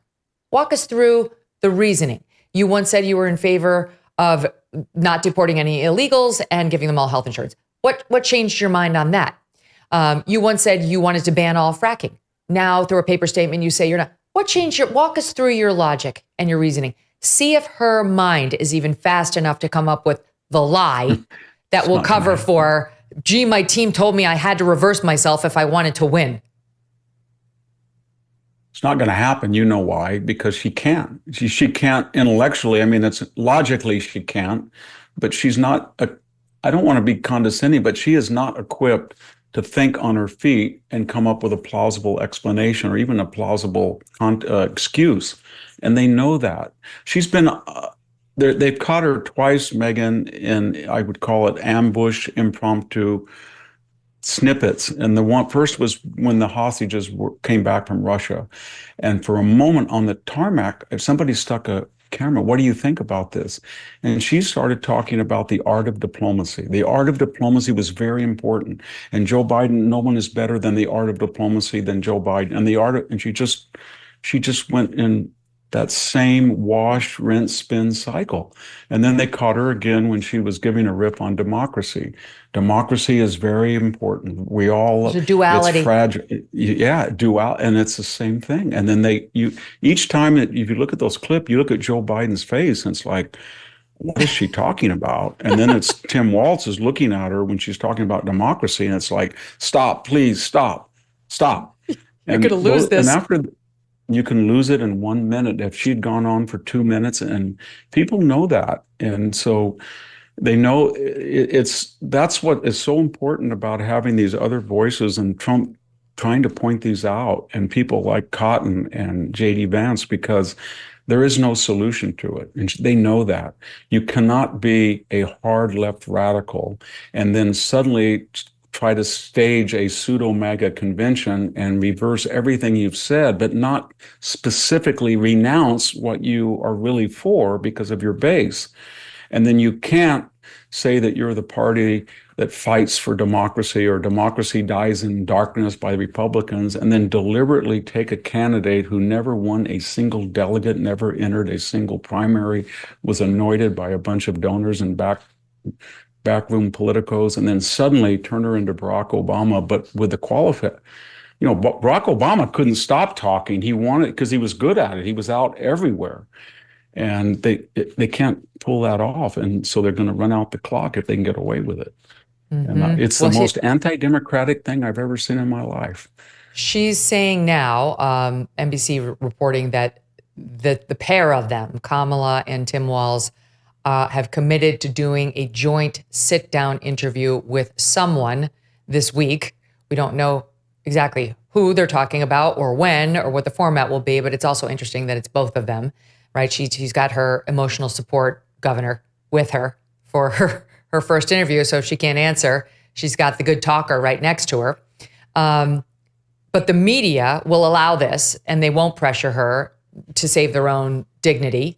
A: Walk us through the reasoning. You once said you were in favor of not deporting any illegals and giving them all health insurance. What changed your mind on that? You once said you wanted to ban all fracking. Now, through a paper statement, you say you're not. What changed walk us through your logic and your reasoning. See if her mind is even fast enough to come up with the lie that will cover for, gee, my team told me I had to reverse myself if I wanted to win.
B: It's not going to happen. You know why? Because she can't. She can't intellectually. I mean, it's logically she can't, but she's not, I don't want to be condescending, but she is not equipped to think on her feet and come up with a plausible explanation or even a plausible excuse. And they know that. She's been, they've caught her twice, Megyn, in, I would call it ambush, impromptu snippets. And the first was when the hostages came back from Russia. And for a moment on the tarmac, if somebody stuck a camera, what do you think about this? And she started talking about the art of diplomacy. The art of diplomacy was very important. And Joe Biden, no one is better than the art of diplomacy than Joe Biden. And she just went in that same wash, rinse, spin cycle. And then they caught her again when she was giving a riff on democracy. Democracy is very important. We all,
A: there's a duality.
B: It's fragile. Yeah, dual, and it's the same thing. And then each time that if you look at those clips, you look at Joe Biden's face, and it's like, what is she talking about? And then it's Tim Walz is looking at her when she's talking about democracy, and it's like, stop, please, stop.
A: You're going to lose this.
B: And after, you can lose it in 1 minute. If she'd gone on for 2 minutes, and people know that. And so they know that's what is so important about having these other voices and Trump trying to point these out, and people like Cotton and JD Vance, because there is no solution to it. And they know that. You cannot be a hard left radical and then suddenly try to stage a pseudo-MAGA convention and reverse everything you've said, but not specifically renounce what you are really for because of your base. And then you can't say that you're the party that fights for democracy, or democracy dies in darkness by Republicans, and then deliberately take a candidate who never won a single delegate, never entered a single primary, was anointed by a bunch of donors and backroom politicos, and then suddenly turn her into Barack Obama, but with the qualifier. Barack Obama couldn't stop talking. He wanted, because he was good at it. He was out everywhere. And they can't pull that off. And so they're going to run out the clock if they can get away with it. Mm-hmm. And it's the most anti-democratic thing I've ever seen in my life.
A: She's saying now, NBC reporting that the pair of them, Kamala and Tim Walz, have committed to doing a joint sit-down interview with someone this week. We don't know exactly who they're talking about or when or what the format will be, but it's also interesting that it's both of them, right? She's got her emotional support governor with her for her first interview, so if she can't answer, she's got the good talker right next to her. But the media will allow this, and they won't pressure her to save their own dignity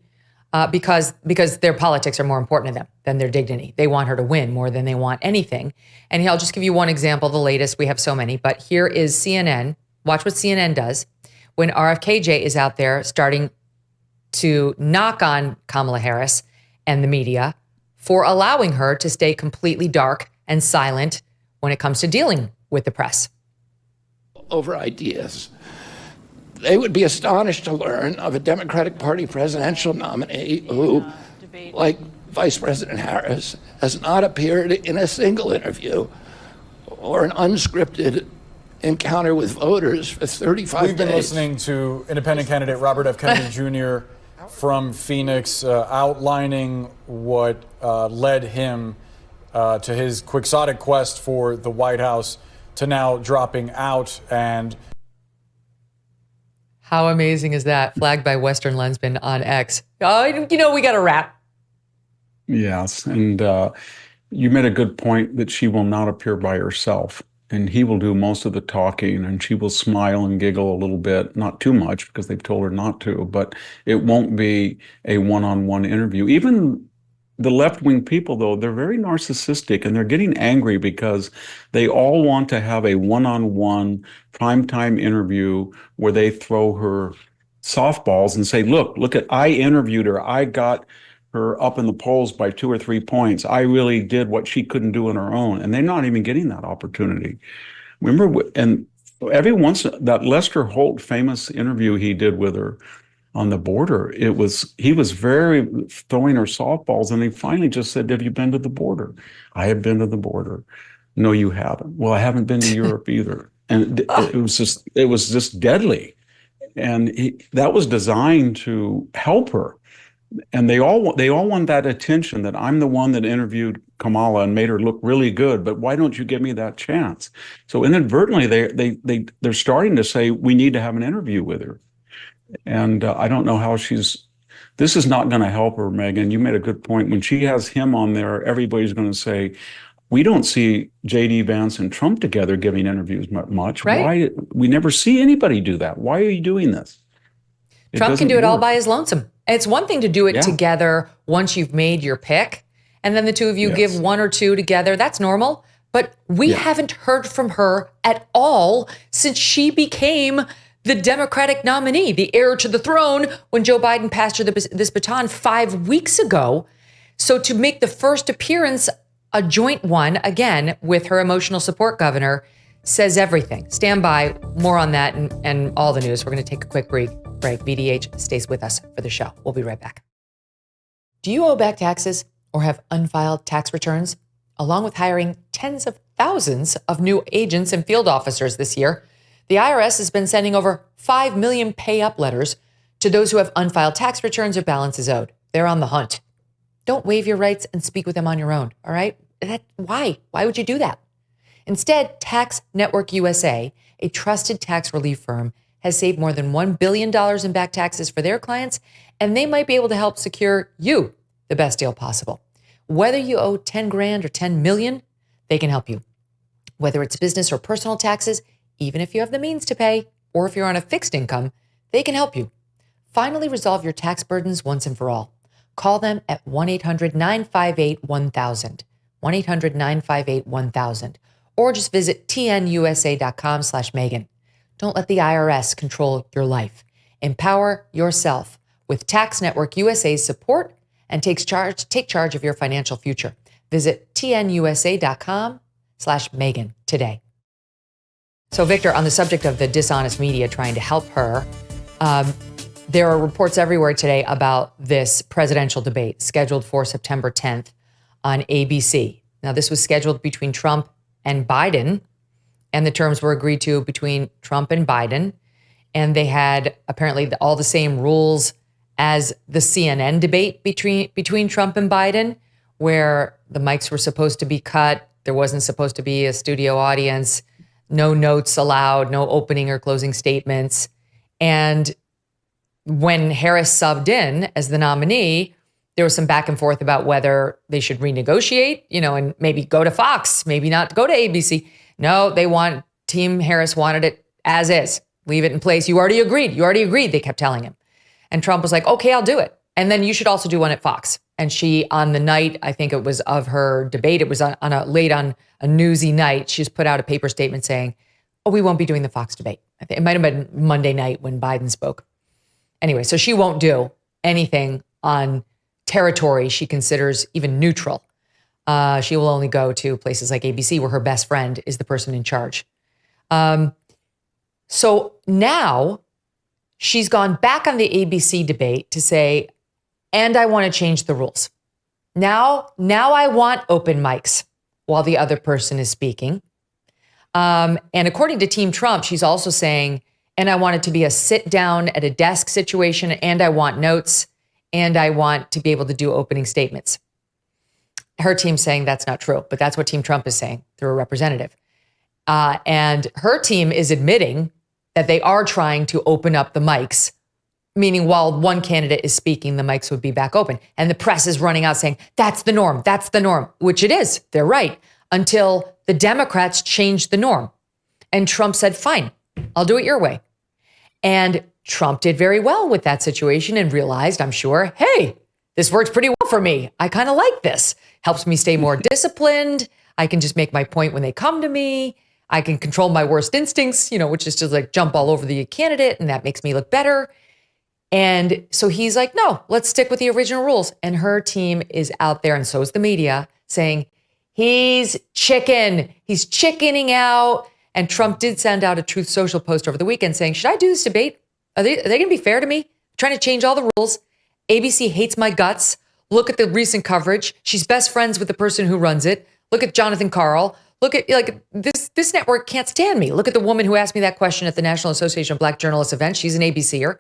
A: because their politics are more important to them than their dignity. They want her to win more than they want anything. And I'll just give you one example, the latest. We have so many, but here is CNN. Watch what CNN does when RFK is out there starting to knock on Kamala Harris and the media for allowing her to stay completely dark and silent when it comes to dealing with the press.
D: Over ideas. They would be astonished to learn of a Democratic Party presidential nominee who, like Vice President Harris, has not appeared in a single interview or an unscripted encounter with voters for 35 days.
G: We've been listening to independent candidate Robert F. Kennedy Jr. from Phoenix outlining what led him to his quixotic quest for the White House to now dropping out. And
A: how amazing is that? Flagged by Western Lensman on X. Oh, we got to wrap.
B: Yes. And you made a good point that she will not appear by herself, and he will do most of the talking, and she will smile and giggle a little bit, not too much because they've told her not to, but it won't be a one-on-one interview. Even the left-wing people, though, they're very narcissistic, and they're getting angry because they all want to have a one-on-one primetime interview where they throw her softballs and say, look, I interviewed her. I got her up in the polls by 2 or 3 points. I really did what she couldn't do on her own. And they're not even getting that opportunity. Remember, and every once, that Lester Holt famous interview he did with her on the border, he was very throwing her softballs, and he finally just said, have you been to the border? I have been to the border. No, you haven't. Well, I haven't been to Europe either. And it was just deadly. And that was designed to help her. And they all want that attention, that I'm the one that interviewed Kamala and made her look really good, but why don't you give me that chance? So inadvertently, they're starting to say, we need to have an interview with her. And I don't know how this is not going to help her, Megyn. You made a good point. When she has him on there, everybody's going to say, we don't see JD Vance and Trump together giving interviews much.
A: Right.
B: Why? We never see anybody do that. Why are you doing this?
A: Trump can do it all by his lonesome. It's one thing to do it together once you've made your pick, and then the two of you give one or two together. That's normal. But we haven't heard from her at all since she became the Democratic nominee, the heir to the throne, when Joe Biden passed her this baton 5 weeks ago. So to make the first appearance, a joint one, again, with her emotional support governor, says everything. Stand by. More on that and all the news. We're going to take a quick break. VDH stays with us for the show. We'll be right back. Do you owe back taxes or have unfiled tax returns? Along with hiring tens of thousands of new agents and field officers this year, the IRS has been sending over 5 million pay-up letters to those who have unfiled tax returns or balances owed. They're on the hunt. Don't waive your rights and speak with them on your own, all right? Why? Why would you do that? Instead, Tax Network USA, a trusted tax relief firm, has saved more than $1 billion in back taxes for their clients, and they might be able to help secure you the best deal possible. Whether you owe 10 grand or 10 million, they can help you. Whether it's business or personal taxes, even if you have the means to pay, or if you're on a fixed income, they can help you. Finally resolve your tax burdens once and for all. Call them at 1-800-958-1000, 1-800-958-1000, or just visit tnusa.com/Megyn. Don't let the IRS control your life. Empower yourself with Tax Network USA's support and take charge of your financial future. Visit tnusa.com/Megyn today. So, Victor, on the subject of the dishonest media trying to help her, there are reports everywhere today about this presidential debate scheduled for September 10th on ABC. Now, this was scheduled between Trump and Biden, and the terms were agreed to between Trump and Biden. And they had apparently all the same rules as the CNN debate between Trump and Biden, where the mics were supposed to be cut. There wasn't supposed to be a studio audience, no notes allowed, no opening or closing statements. And when Harris subbed in as the nominee, there was some back and forth about whether they should renegotiate, and maybe go to Fox, maybe not go to ABC. No, Team Harris wanted it as is. Leave it in place. You already agreed, they kept telling him. And Trump was like, okay, I'll do it. And then you should also do one at Fox. And she, on the night, I think it was of her debate, it was on a newsy night, she just put out a paper statement saying, oh, we won't be doing the Fox debate. I think it might've been Monday night when Biden spoke. Anyway, so she won't do anything on territory she considers even neutral. She will only go to places like ABC, where her best friend is the person in charge. So now she's gone back on the ABC debate to say, and I want to change the rules. Now I want open mics while the other person is speaking. And according to Team Trump, she's also saying, and I want it to be a sit down at a desk situation, and I want notes, and I want to be able to do opening statements. Her team's saying that's not true, but that's what Team Trump is saying through a representative. And her team is admitting that they are trying to open up the mics, meaning while one candidate is speaking, the mics would be back open. And the press is running out saying, that's the norm, which it is. They're right, until the Democrats changed the norm. And Trump said, fine, I'll do it your way. And Trump did very well with that situation and realized, I'm sure, hey, this works pretty well for me. I kind of like this. Helps me stay more disciplined. I can just make my point when they come to me. I can control my worst instincts, which is just like jump all over the candidate, and that makes me look better. And so he's like, no, let's stick with the original rules. And her team is out there, and so is the media, saying he's chickening out. And Trump did send out a Truth Social post over the weekend saying, should I do this debate? Are they going to be fair to me? I'm trying to change all the rules. ABC hates my guts. Look at the recent coverage. She's best friends with the person who runs it. Look at Jonathan Karl. Look at this network can't stand me. Look at the woman who asked me that question at the National Association of Black Journalists event. She's an ABCer.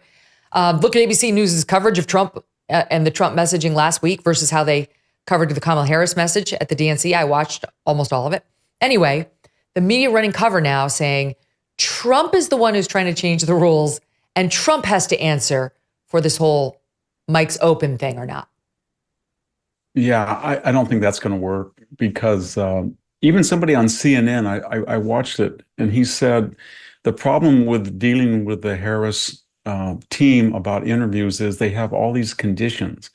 A: Look at ABC News' coverage of Trump and the Trump messaging last week versus how they covered the Kamala Harris message at the DNC. I watched almost all of it. Anyway, the media running cover now saying Trump is the one who's trying to change the rules, and Trump has to answer for this whole mics open thing or not.
B: Yeah, I don't think that's going to work because even somebody on CNN, I watched it, and he said the problem with dealing with the Harris team about interviews is they have all these conditions.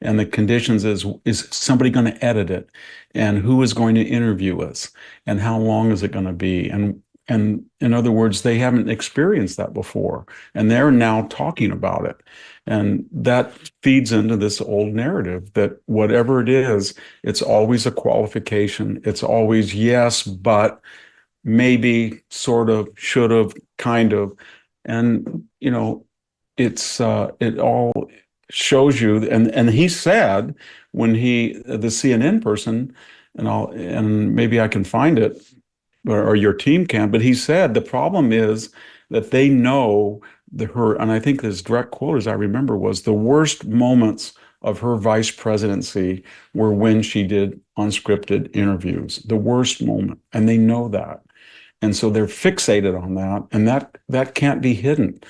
B: And the conditions is somebody going to edit it? And who is going to interview us? And how long is it going to be? And in other words, they haven't experienced that before. And they're now talking about it. And that feeds into this old narrative that whatever it is, it's always a qualification. It's always yes, but maybe, sort of, should have, kind of. And, it all shows you, and he said when the CNN person, and maybe I can find it, or your team can, but he said the problem is that they know and I think his direct quote, as I remember, was the worst moments of her vice presidency were when she did unscripted interviews, the worst moment, and they know that. And so they're fixated on that, and that can't be hidden.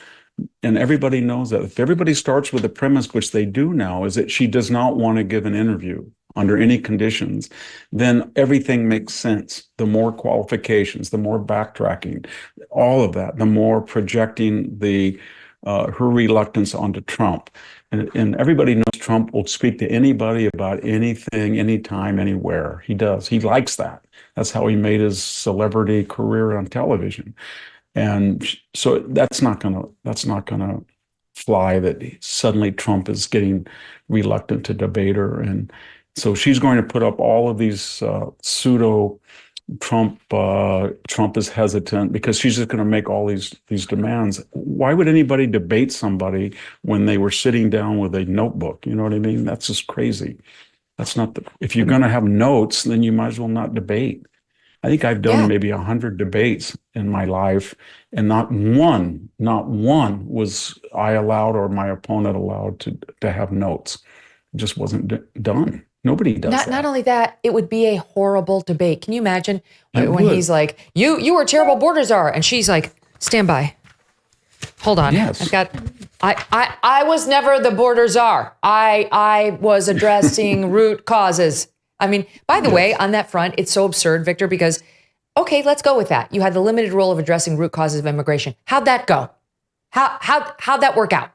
B: And everybody knows that. If everybody starts with the premise, which they do now, is that she does not want to give an interview under any conditions, then everything makes sense. The more qualifications, the more backtracking, all of that, the more projecting her reluctance onto Trump. And everybody knows Trump will speak to anybody about anything, anytime, anywhere. He does. He likes that. That's how he made his celebrity career on television. And so that's not gonna fly, that suddenly Trump is getting reluctant to debate her. And so she's going to put up all of these pseudo Trump is hesitant, because she's just going to make all these demands. Why would anybody debate somebody when they were sitting down with a notebook? You know what I mean? That's just crazy. That's not if you're going to have notes, then you might as well not debate. I think I've done maybe 100 debates in my life, and not one was I allowed or my opponent allowed to have notes. It just wasn't done. Nobody does that.
A: Not only that, it would be a horrible debate. Can you imagine when he's like, you are terrible border czar, and she's like, stand by. Hold on.
B: Yes.
A: I was never the border czar. I was addressing root causes. I mean, by the way, on that front, it's so absurd, Victor, because, okay, let's go with that. You had the limited role of addressing root causes of immigration. How'd that go? How'd that work out?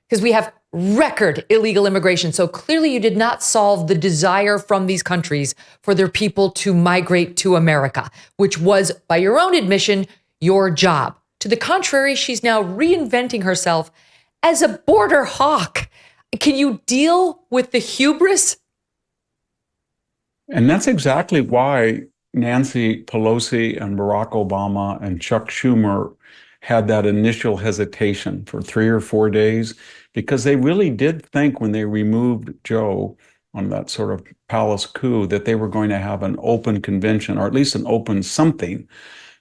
A: Because we have record illegal immigration. So clearly you did not solve the desire from these countries for their people to migrate to America, which was, by your own admission, your job. To the contrary, she's now reinventing herself as a border hawk. Can you deal with the hubris?
B: And that's exactly why Nancy Pelosi and Barack Obama and Chuck Schumer had that initial hesitation for 3 or 4 days, because they really did think when they removed Joe on that sort of palace coup that they were going to have an open convention, or at least an open something,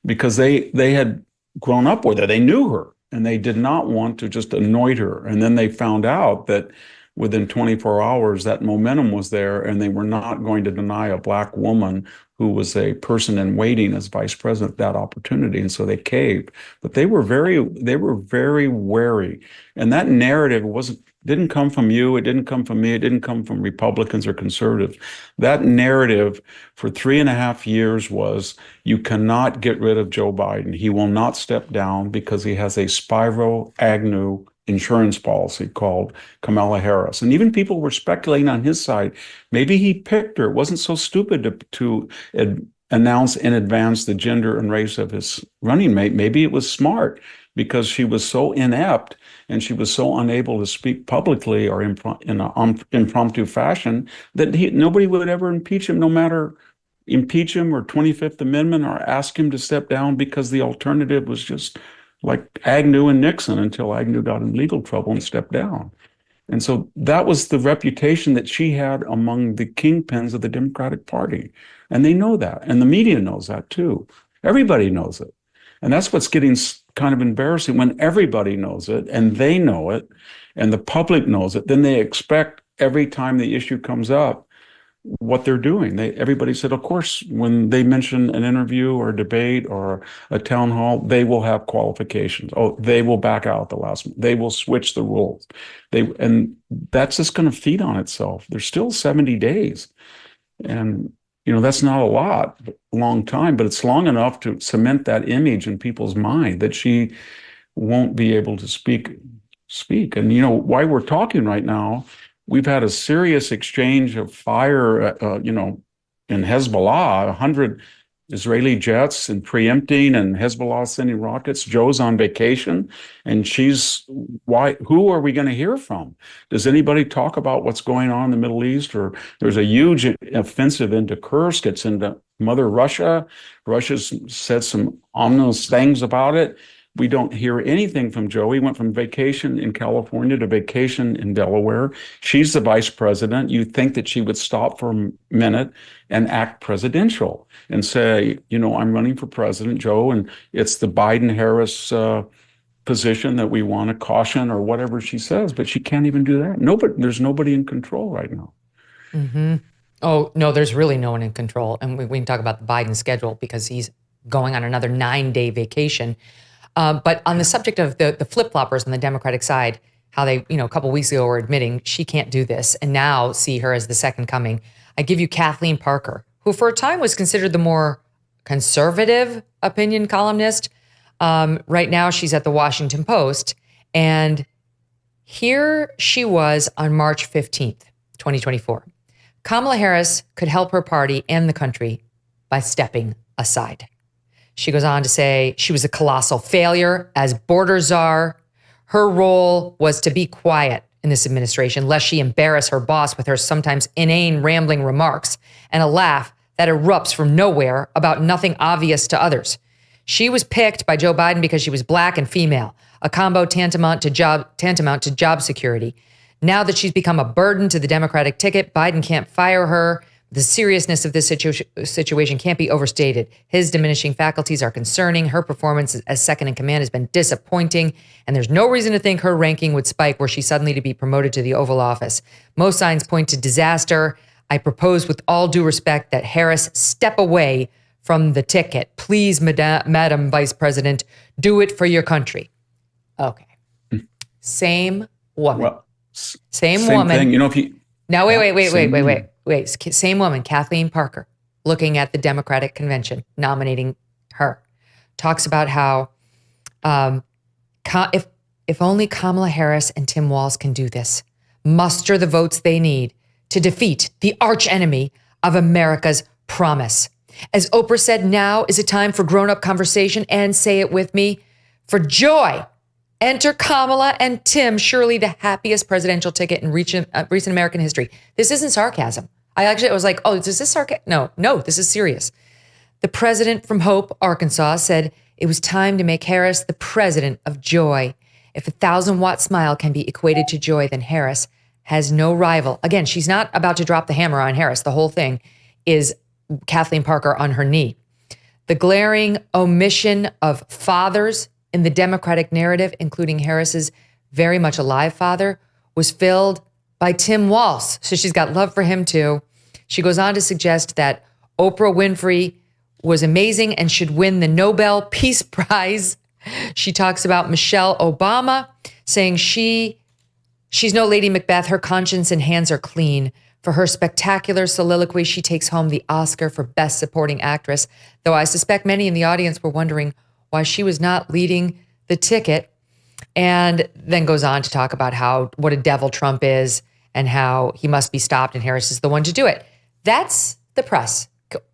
B: because they had grown up with her. They knew her, and they did not want to just anoint her. And then they found out that within 24 hours, that momentum was there, and they were not going to deny a Black woman who was a person in waiting as vice president that opportunity. And so they caved. But they were very wary. And that narrative didn't come from you, it didn't come from me, it didn't come from Republicans or conservatives. That narrative for 3.5 years was, you cannot get rid of Joe Biden. He will not step down because he has a Spiro Agnew insurance policy called Kamala Harris. And even people were speculating on his side, maybe he picked her. It wasn't so stupid to announce in advance the gender and race of his running mate. Maybe it was smart, because she was so inept and she was so unable to speak publicly or in an impromptu fashion that nobody would ever impeach him, impeach him or 25th Amendment or ask him to step down, because the alternative was just like Agnew and Nixon, until Agnew got in legal trouble and stepped down. And so that was the reputation that she had among the kingpins of the Democratic Party. And they know that. And the media knows that too. Everybody knows it. And that's what's getting kind of embarrassing, when everybody knows it and they know it and the public knows it. Then they expect every time the issue comes up what they're doing. Everybody said, of course, when they mention an interview or a debate or a town hall, they will have qualifications. Oh, they will back out the last minute. They will switch the rules. And that's just going to feed on itself. There's still 70 days. And, that's not a long time, but it's long enough to cement that image in people's mind that she won't be able to speak. And, why we're talking right now, we've had a serious exchange of fire, in Hezbollah, 100 Israeli jets and preempting, and Hezbollah sending rockets. Joe's on vacation, and who are we going to hear from? Does anybody talk about what's going on in the Middle East? Or there's a huge offensive into Kursk. It's into Mother Russia. Russia's said some ominous things about it. We don't hear anything from Joe. He went from vacation in California to vacation in Delaware. She's the vice president. You'd think that she would stop for a minute and act presidential and say, I'm running for president, Joe, and it's the Biden-Harris position that we want to caution, or whatever she says. But she can't even do that. There's nobody in control right now.
A: Mm-hmm. Oh, no, there's really no one in control. And we can talk about the Biden schedule, because he's going on another 9-day vacation. But on the subject of the flip-floppers on the Democratic side, how they, a couple weeks ago were admitting she can't do this and now see her as the second coming. I give you Kathleen Parker, who for a time was considered the more conservative opinion columnist. Right now she's at the Washington Post, and Here she was on March 15th, 2024. Kamala Harris could help her party and the country by stepping aside. She goes on to say she was a colossal failure as border czar. Her role was to be quiet in this administration, lest she embarrass her boss with her sometimes inane, rambling remarks and a laugh that erupts from nowhere about nothing obvious to others. She was picked by Joe Biden because she was black and female, a combo tantamount to job security. Now that she's become a burden to the Democratic ticket, Biden can't fire her. The seriousness of this situation can't be overstated. His diminishing faculties are concerning. Her performance as second in command has been disappointing, and there's no reason to think her ranking would spike were she suddenly to be promoted to the Oval Office. Most signs point to disaster. I propose with all due respect that Harris step away from the ticket. Please, Madam Vice President, do it for your country. Okay. Same woman.
B: Well,
A: same woman.
B: Thing. You know, if you
A: now wait. Same woman, Kathleen Parker, looking at the Democratic convention, nominating her, talks about how if only Kamala Harris and Tim Walz can do this, muster the votes they need to defeat the archenemy of America's promise. As Oprah said, now is a time for grown-up conversation, and say it with me, for joy. Enter Kamala and Tim, surely the happiest presidential ticket in recent American history. This isn't sarcasm. I was like, oh, is this sarcasm? No, this is serious. The president from Hope, Arkansas, said it was time to make Harris the president of joy. If a 1,000-watt smile can be equated to joy, then Harris has no rival. Again, she's not about to drop the hammer on Harris. The whole thing is Kathleen Parker on her knee. The glaring omission of fathers in the Democratic narrative, including Harris's very much alive father, was filled by Tim Walz. So she's got love for him too. She goes on to suggest that Oprah Winfrey was amazing and should win the Nobel Peace Prize. She talks about Michelle Obama, saying she's no Lady Macbeth. Her conscience and hands are clean. For her spectacular soliloquy, she takes home the Oscar for Best Supporting Actress, though I suspect many in the audience were wondering why she was not leading the ticket, and then goes on to talk about what a devil Trump is and how he must be stopped and Harris is the one to do it. That's the press.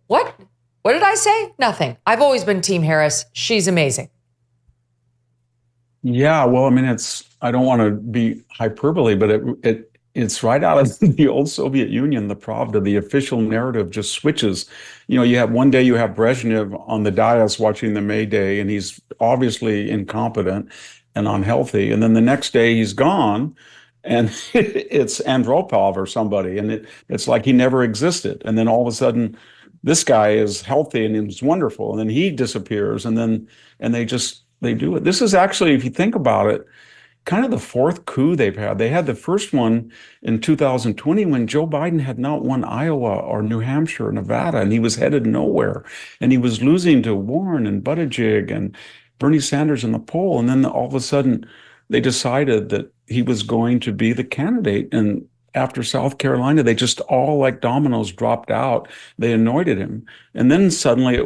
A: What did I say? Nothing. I've always been Team Harris. She's amazing.
B: Yeah, well, I mean, I don't want to be hyperbole, but it's right out of the old Soviet Union. The Pravda, the official narrative just switches. You know, you have one day you have Brezhnev on the dais watching the May Day, and he's obviously incompetent and unhealthy. And then the next day he's gone, and it's Andropov or somebody, and it's like he never existed. And then all of a sudden, this guy is healthy and it's wonderful, and then he disappears, and they do it. This is actually, if you think about it, kind of the fourth coup they've had. They had the first one in 2020 when Joe Biden had not won Iowa or New Hampshire or Nevada, and he was headed nowhere. And he was losing to Warren and Buttigieg and Bernie Sanders in the poll. And then all of a sudden, they decided that he was going to be the candidate. And after South Carolina, they just all like dominoes dropped out. They anointed him. And then suddenly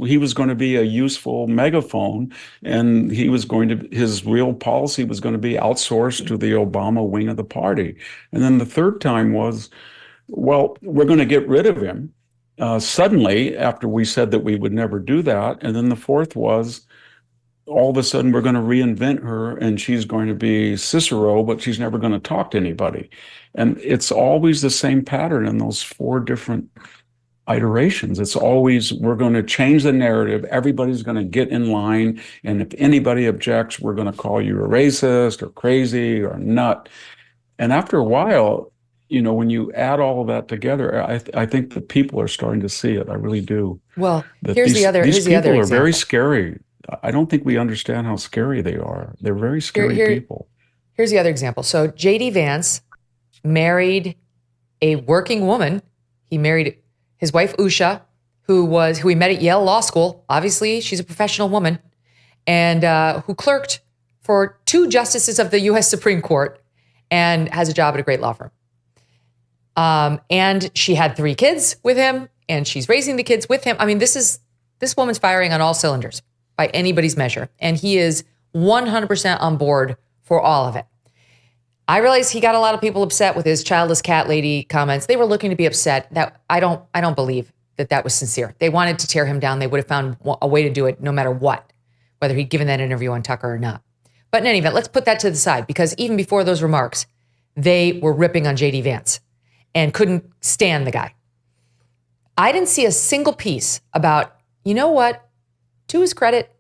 B: he was going to be a useful megaphone, and his real policy was going to be outsourced to the Obama wing of the party. And then the third time was, well, we're going to get rid of him suddenly after we said that we would never do that. And then the fourth was, all of a sudden, we're going to reinvent her, and she's going to be Cicero, but she's never going to talk to anybody. And it's always the same pattern in those four different iterations. It's always, we're going to change the narrative. Everybody's going to get in line. And if anybody objects, we're going to call you a racist or crazy or nut. And after a while, you know, when you add all of that together, I think the people are starting to see it. I really do.
A: Well, here's the other
B: example. These people are very
A: example.
B: Scary. I don't think we understand how scary they are. They're very scary people.
A: Here's the other example. So JD Vance married a working woman. He married his wife, Usha, who he met at Yale Law School. Obviously, she's a professional woman, and who clerked for 2 justices of the U.S. Supreme Court and has a job at a great law firm. And she had 3 kids with him, and she's raising the kids with him. I mean, this woman's firing on all cylinders by anybody's measure. And he is 100% on board for all of it. I realize he got a lot of people upset with his childless cat lady comments. They were looking to be upset. That I don't believe that was sincere. They wanted to tear him down. They would have found a way to do it no matter what, whether he'd given that interview on Tucker or not. But in any event, let's put that to the side, because even before those remarks, they were ripping on JD Vance and couldn't stand the guy. I didn't see a single piece about, you know what, to his credit,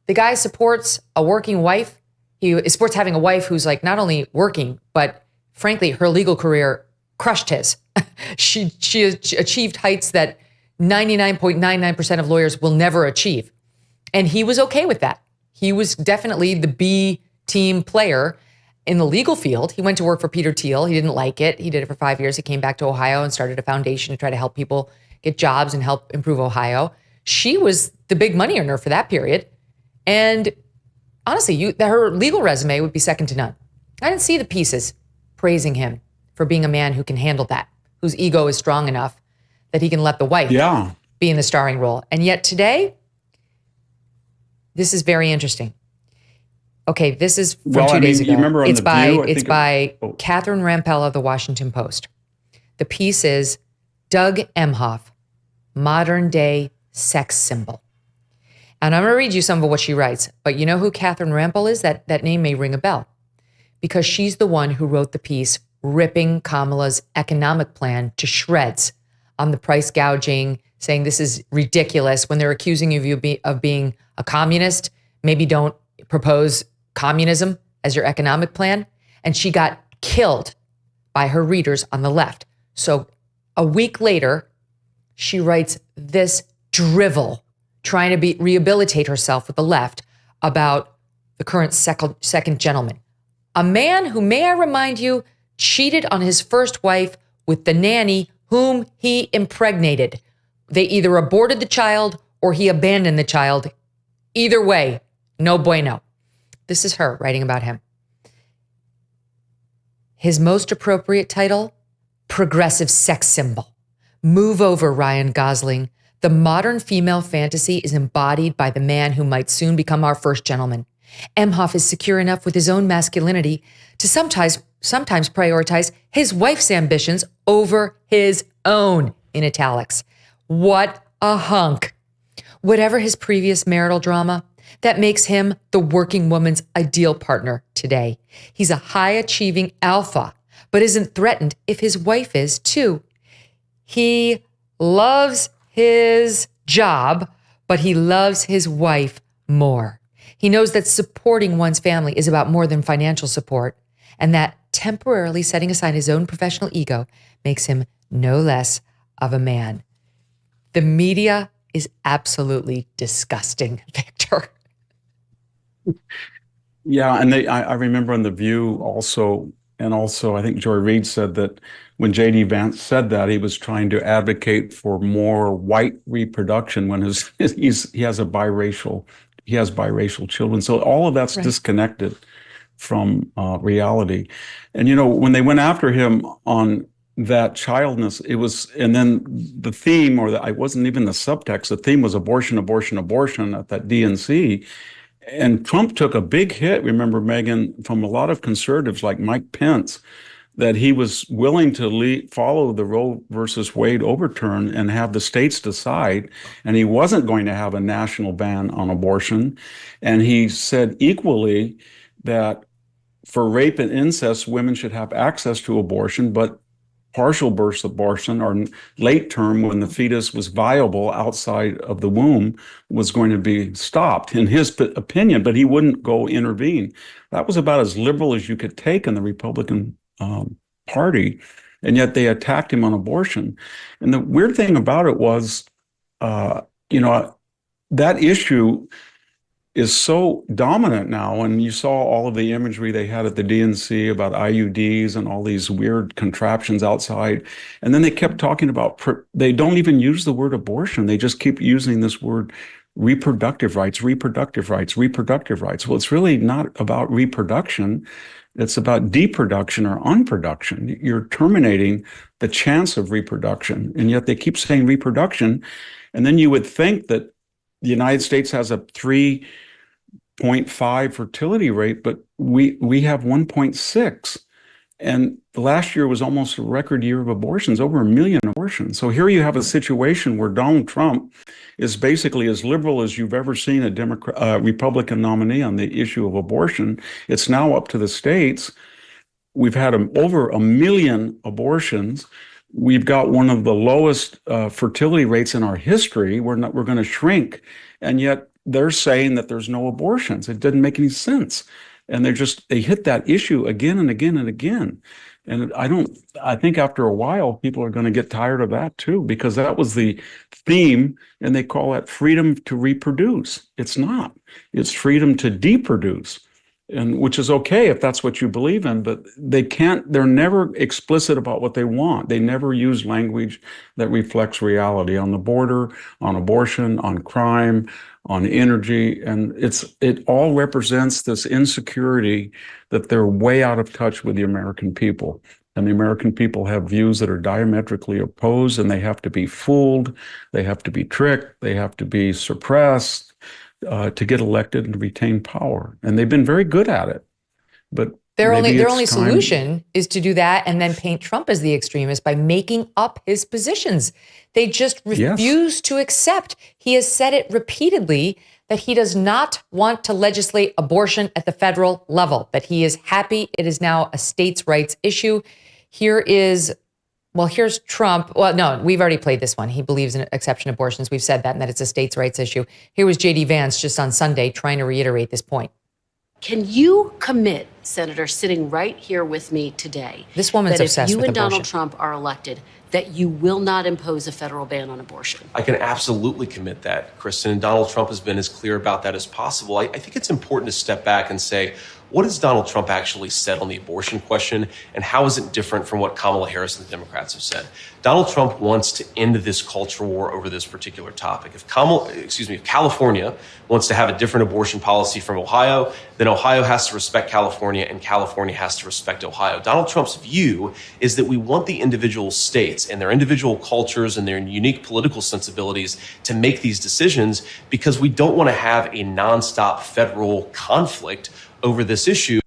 A: the guy supports a working wife. He supports having a wife who's like not only working, but frankly, her legal career crushed his. She achieved heights that 99.99% of lawyers will never achieve. And he was okay with that. He was definitely the B team player in the legal field. He went to work for Peter Thiel. He didn't like it. He did it for 5 years. He came back to Ohio and started a foundation to try to help people get jobs and help improve Ohio. She was the big money earner for that period. And honestly, her legal resume would be second to none. I didn't see the pieces praising him for being a man who can handle that, whose ego is strong enough that he can let the wife be in the starring role. And yet today, this is very interesting. Okay, this is from 2 days ago.
B: You remember on
A: it's
B: The
A: by
B: View,
A: it's by Catherine Rampell of the Washington Post. The piece is Doug Emhoff, modern day sex symbol. And I'm going to read you some of what she writes. But you know who Catherine Rampell is? That name may ring a bell, because she's the one who wrote the piece ripping Kamala's economic plan to shreds on the price gouging, saying this is ridiculous. When they're accusing you of being a communist, maybe don't propose communism as your economic plan. And she got killed by her readers on the left. So a week later, she writes this drivel trying to rehabilitate herself with the left about the current second gentleman. A man who, may I remind you, cheated on his first wife with the nanny whom he impregnated. They either aborted the child or he abandoned the child. Either way, no bueno. This is her writing about him. His most appropriate title, progressive sex symbol. Move over, Ryan Gosling. The modern female fantasy is embodied by the man who might soon become our first gentleman. Emhoff is secure enough with his own masculinity to sometimes prioritize his wife's ambitions over his own, in italics. What a hunk. Whatever his previous marital drama, that makes him the working woman's ideal partner today. He's a high-achieving alpha, but isn't threatened if his wife is too. He loves his job, but he loves his wife more. He knows that supporting one's family is about more than financial support, and that temporarily setting aside his own professional ego makes him no less of a man. The media is absolutely disgusting, Victor.
B: Yeah, and I remember on The View also, and also I think Joy Reid said that when JD Vance said that, he was trying to advocate for more white reproduction when he has biracial children. So all of that's disconnected from reality. And you know, when they went after him on that childness, it was, and then the theme, I wasn't even the subtext, the theme was abortion, abortion, abortion at that DNC. And Trump took a big hit, remember, Megyn, from a lot of conservatives like Mike Pence, that he was willing to follow the Roe versus Wade overturn and have the states decide, and he wasn't going to have a national ban on abortion. And he said equally that for rape and incest, women should have access to abortion, but partial birth abortion or late term, when the fetus was viable outside of the womb, was going to be stopped, in his opinion, but he wouldn't go intervene. That was about as liberal as you could take in the Republican Party, and yet they attacked him on abortion. And the weird thing about it was, that issue is so dominant now. And you saw all of the imagery they had at the DNC about IUDs and all these weird contraptions outside. And then they kept talking about, they don't even use the word abortion. They just keep using this word reproductive rights, reproductive rights, reproductive rights. Well, it's really not about reproduction. It's about deproduction or unproduction. You're terminating the chance of reproduction. And yet they keep saying reproduction. And then you would think that the United States has a 3.5 fertility rate, but we have 1.6. And last year was almost a record year of abortions, over 1 million abortions. So here you have a situation where Donald Trump is basically as liberal as you've ever seen a Republican nominee on the issue of abortion. It's now up to the states. We've had over 1 million abortions. We've got one of the lowest fertility rates in our history. We're going to shrink. And yet they're saying that there's no abortions. It doesn't make any sense. And they hit that issue again and again and again. And I think after a while, people are going to get tired of that too, because that was the theme, and they call that freedom to reproduce. It's not. It's freedom to deproduce, and which is okay if that's what you believe in, but they're never explicit about what they want. They never use language that reflects reality on the border, on abortion, on crime, on energy. And it all represents this insecurity that they're way out of touch with the American people. And the American people have views that are diametrically opposed, and they have to be fooled, they have to be tricked, they have to be suppressed to get elected and retain power. And they've been very good at it. But their only
A: solution is to do that and then paint Trump as the extremist by making up his positions. They just refuse to accept. He has said it repeatedly that he does not want to legislate abortion at the federal level, that he is happy it is now a states' rights issue. Here's Trump. Well, no, we've already played this one. He believes in exception abortions. We've said that, and that it's a states' rights issue. Here was JD Vance just on Sunday trying to reiterate this point.
H: Can you commit, Senator, sitting right here with me today,
A: this woman's obsessed
H: with
A: abortion,
H: that if you and Donald Trump are elected, that you will not impose a federal ban on abortion?
I: I can absolutely commit that, Kristen, and Donald Trump has been as clear about that as possible. I think it's important to step back and say, what has Donald Trump actually said on the abortion question, and how is it different from what Kamala Harris and the Democrats have said? Donald Trump wants to end this culture war over this particular topic. If California wants to have a different abortion policy from Ohio, then Ohio has to respect California and California has to respect Ohio. Donald Trump's view is that we want the individual states and their individual cultures and their unique political sensibilities to make these decisions, because we don't want to have a nonstop federal conflict over this issue.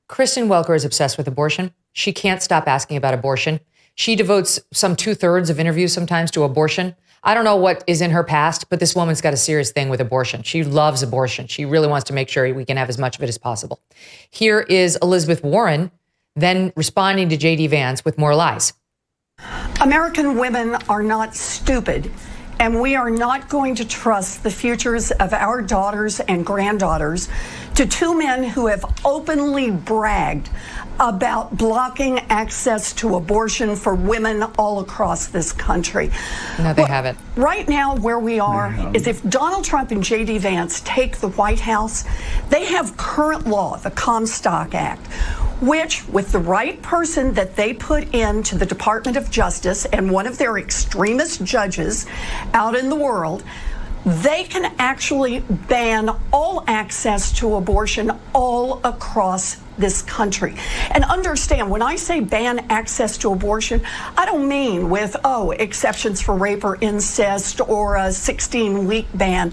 A: Kristen Welker is obsessed with abortion. She can't stop asking about abortion. She devotes some 2/3 of interviews sometimes to abortion. I don't know what is in her past, but this woman's got a serious thing with abortion. She loves abortion. She really wants to make sure we can have as much of it as possible. Here is Elizabeth Warren then responding to JD Vance with more lies.
J: American women are not stupid, and we are not going to trust the futures of our daughters and granddaughters to two men who have openly bragged about blocking access to abortion for women all across this country.
A: No, they haven't.
J: Right now, where we are is if Donald Trump and JD Vance take the White House, they have current law, the Comstock Act, which, with the right person that they put into the Department of Justice and one of their extremist judges out in the world, they can actually ban all access to abortion all across this country. And understand, when I say ban access to abortion, I don't mean with, exceptions for rape or incest or a 16-week ban.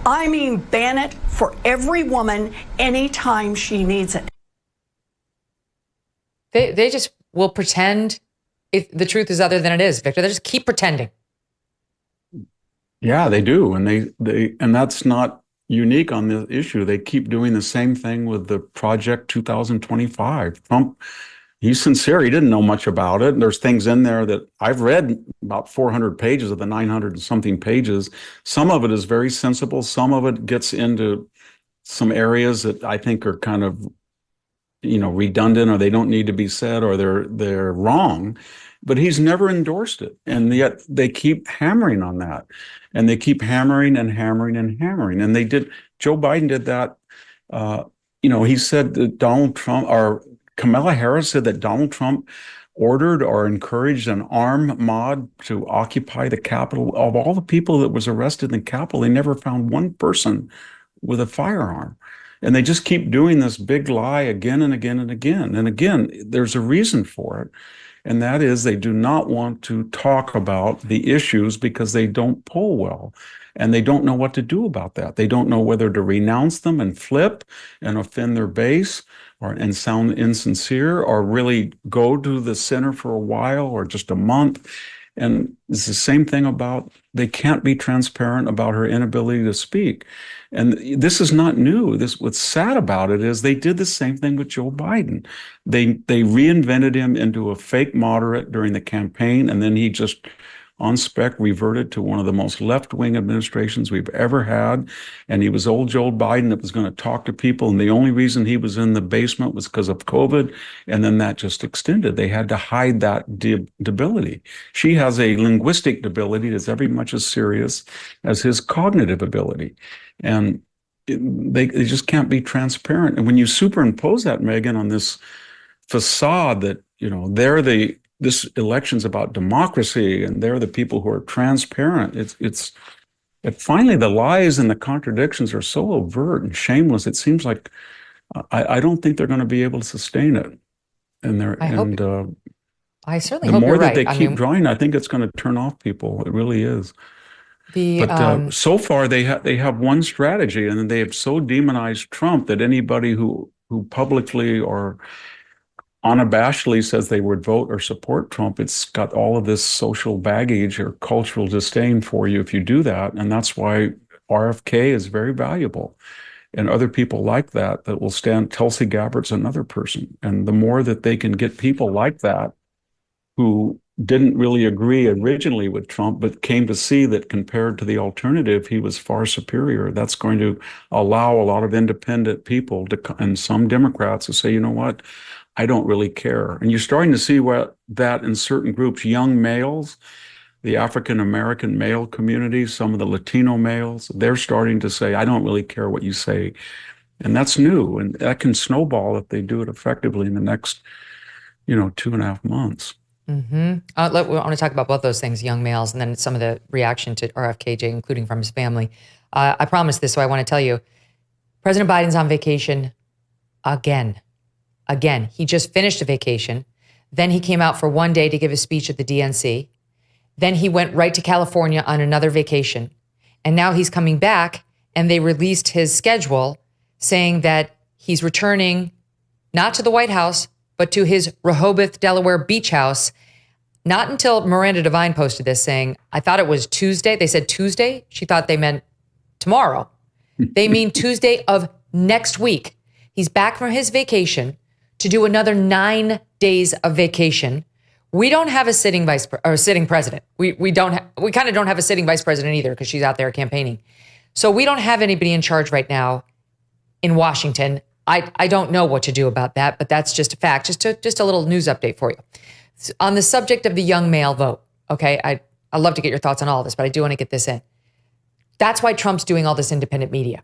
J: I mean ban it for every woman anytime she needs it.
A: They just will pretend the truth is other than it is, Victor. They just keep pretending.
B: Yeah, they do. And that's not unique on this issue. They keep doing the same thing with the Project 2025. Trump, he's sincere. He didn't know much about it. There's things in there that I've read, about 400 pages of the 900 and something pages. Some of it is very sensible. Some of it gets into some areas that I think are kind of, redundant, or they don't need to be said, or they're wrong. But he's never endorsed it. And yet they keep hammering on that. And they keep hammering and hammering and hammering. And Joe Biden did that. He said that Donald Trump, or Kamala Harris said that Donald Trump ordered or encouraged an armed mob to occupy the Capitol. Of all the people that was arrested in the Capitol, they never found one person with a firearm. And they just keep doing this big lie again and again and again. And again, there's a reason for it. And that is they do not want to talk about the issues because they don't poll well. And they don't know what to do about that. They don't know whether to renounce them and flip and offend their base and sound insincere, or really go to the center for a while or just a month. And it's the same thing about, they can't be transparent about her inability to speak. And this is not new. What's sad about it is they did the same thing with Joe Biden. They reinvented him into a fake moderate during the campaign, and then he just on spec reverted to one of the most left-wing administrations we've ever had. And he was old Joe Biden that was going to talk to people. And the only reason he was in the basement was because of COVID. And then that just extended. They had to hide that debility. She has a linguistic debility that's every much as serious as his cognitive ability. And they just can't be transparent. And when you superimpose that, Megyn, on this facade that, this election's about democracy and they're the people who are transparent. It's finally the lies and the contradictions are so overt and shameless. It seems like I don't think they're going to be able to sustain it. And
A: I certainly
B: the
A: hope
B: more
A: you're
B: that
A: right.
B: they keep drawing, I think it's going to turn off people. It really is. But so far they have one strategy, and then they have so demonized Trump that anybody who publicly or unabashedly says they would vote or support Trump, it's got all of this social baggage or cultural disdain for you if you do that. And that's why RFK is very valuable. And other people like that will stand. Tulsi Gabbard's another person. And the more that they can get people like that who didn't really agree originally with Trump, but came to see that compared to the alternative, he was far superior, that's going to allow a lot of independent people and some Democrats to say, you know what, I don't really care. And you're starting to see that in certain groups, young males, the African-American male community, some of the Latino males, they're starting to say, I don't really care what you say. And that's new. And that can snowball if they do it effectively in the next, 2.5 months.
A: Mm-hmm. I want to talk about both those things, young males, and then some of the reaction to RFK, including from his family. I promised this, so I want to tell you, President Biden's on vacation again. He just finished a vacation. Then he came out for one day to give a speech at the DNC. Then he went right to California on another vacation. And now he's coming back, and they released his schedule saying that he's returning not to the White House, but to his Rehoboth, Delaware beach house. Not until Miranda Devine posted this saying, I thought it was Tuesday. They said Tuesday. She thought they meant tomorrow. They mean Tuesday of next week. He's back from his vacation to do another 9 days of vacation. We don't have a sitting president. We kind of don't have a sitting vice president either because she's out there campaigning. So we don't have anybody in charge right now in Washington. I don't know what to do about that, but that's just a fact. Just a little news update for you. On the subject of the young male vote, okay, I'd love to get your thoughts on all of this, but I do want to get this in. That's why Trump's doing all this independent media.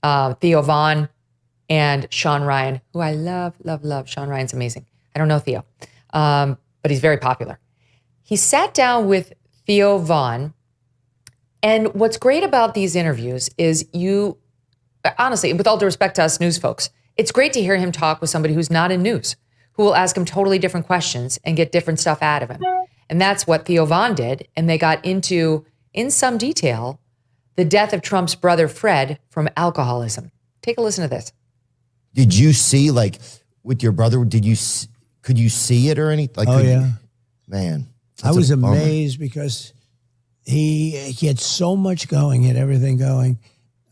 A: Theo Vaughn and Sean Ryan, who I love. Sean Ryan's amazing. I don't know Theo, but he's very popular. He sat down with Theo Vaughn, and what's great about these interviews is honestly, with all due respect to us news folks, it's great to hear him talk with somebody who's not in news, who will ask him totally different questions and get different stuff out of him. And that's what Theo Vaughn did, and they got into, in some detail, the death of Trump's brother Fred from alcoholism. Take a listen to this.
K: Did you see, with your brother, could you see it or anything?
L: Yeah.
K: Man.
L: I was amazed because he had so much going, he had everything going.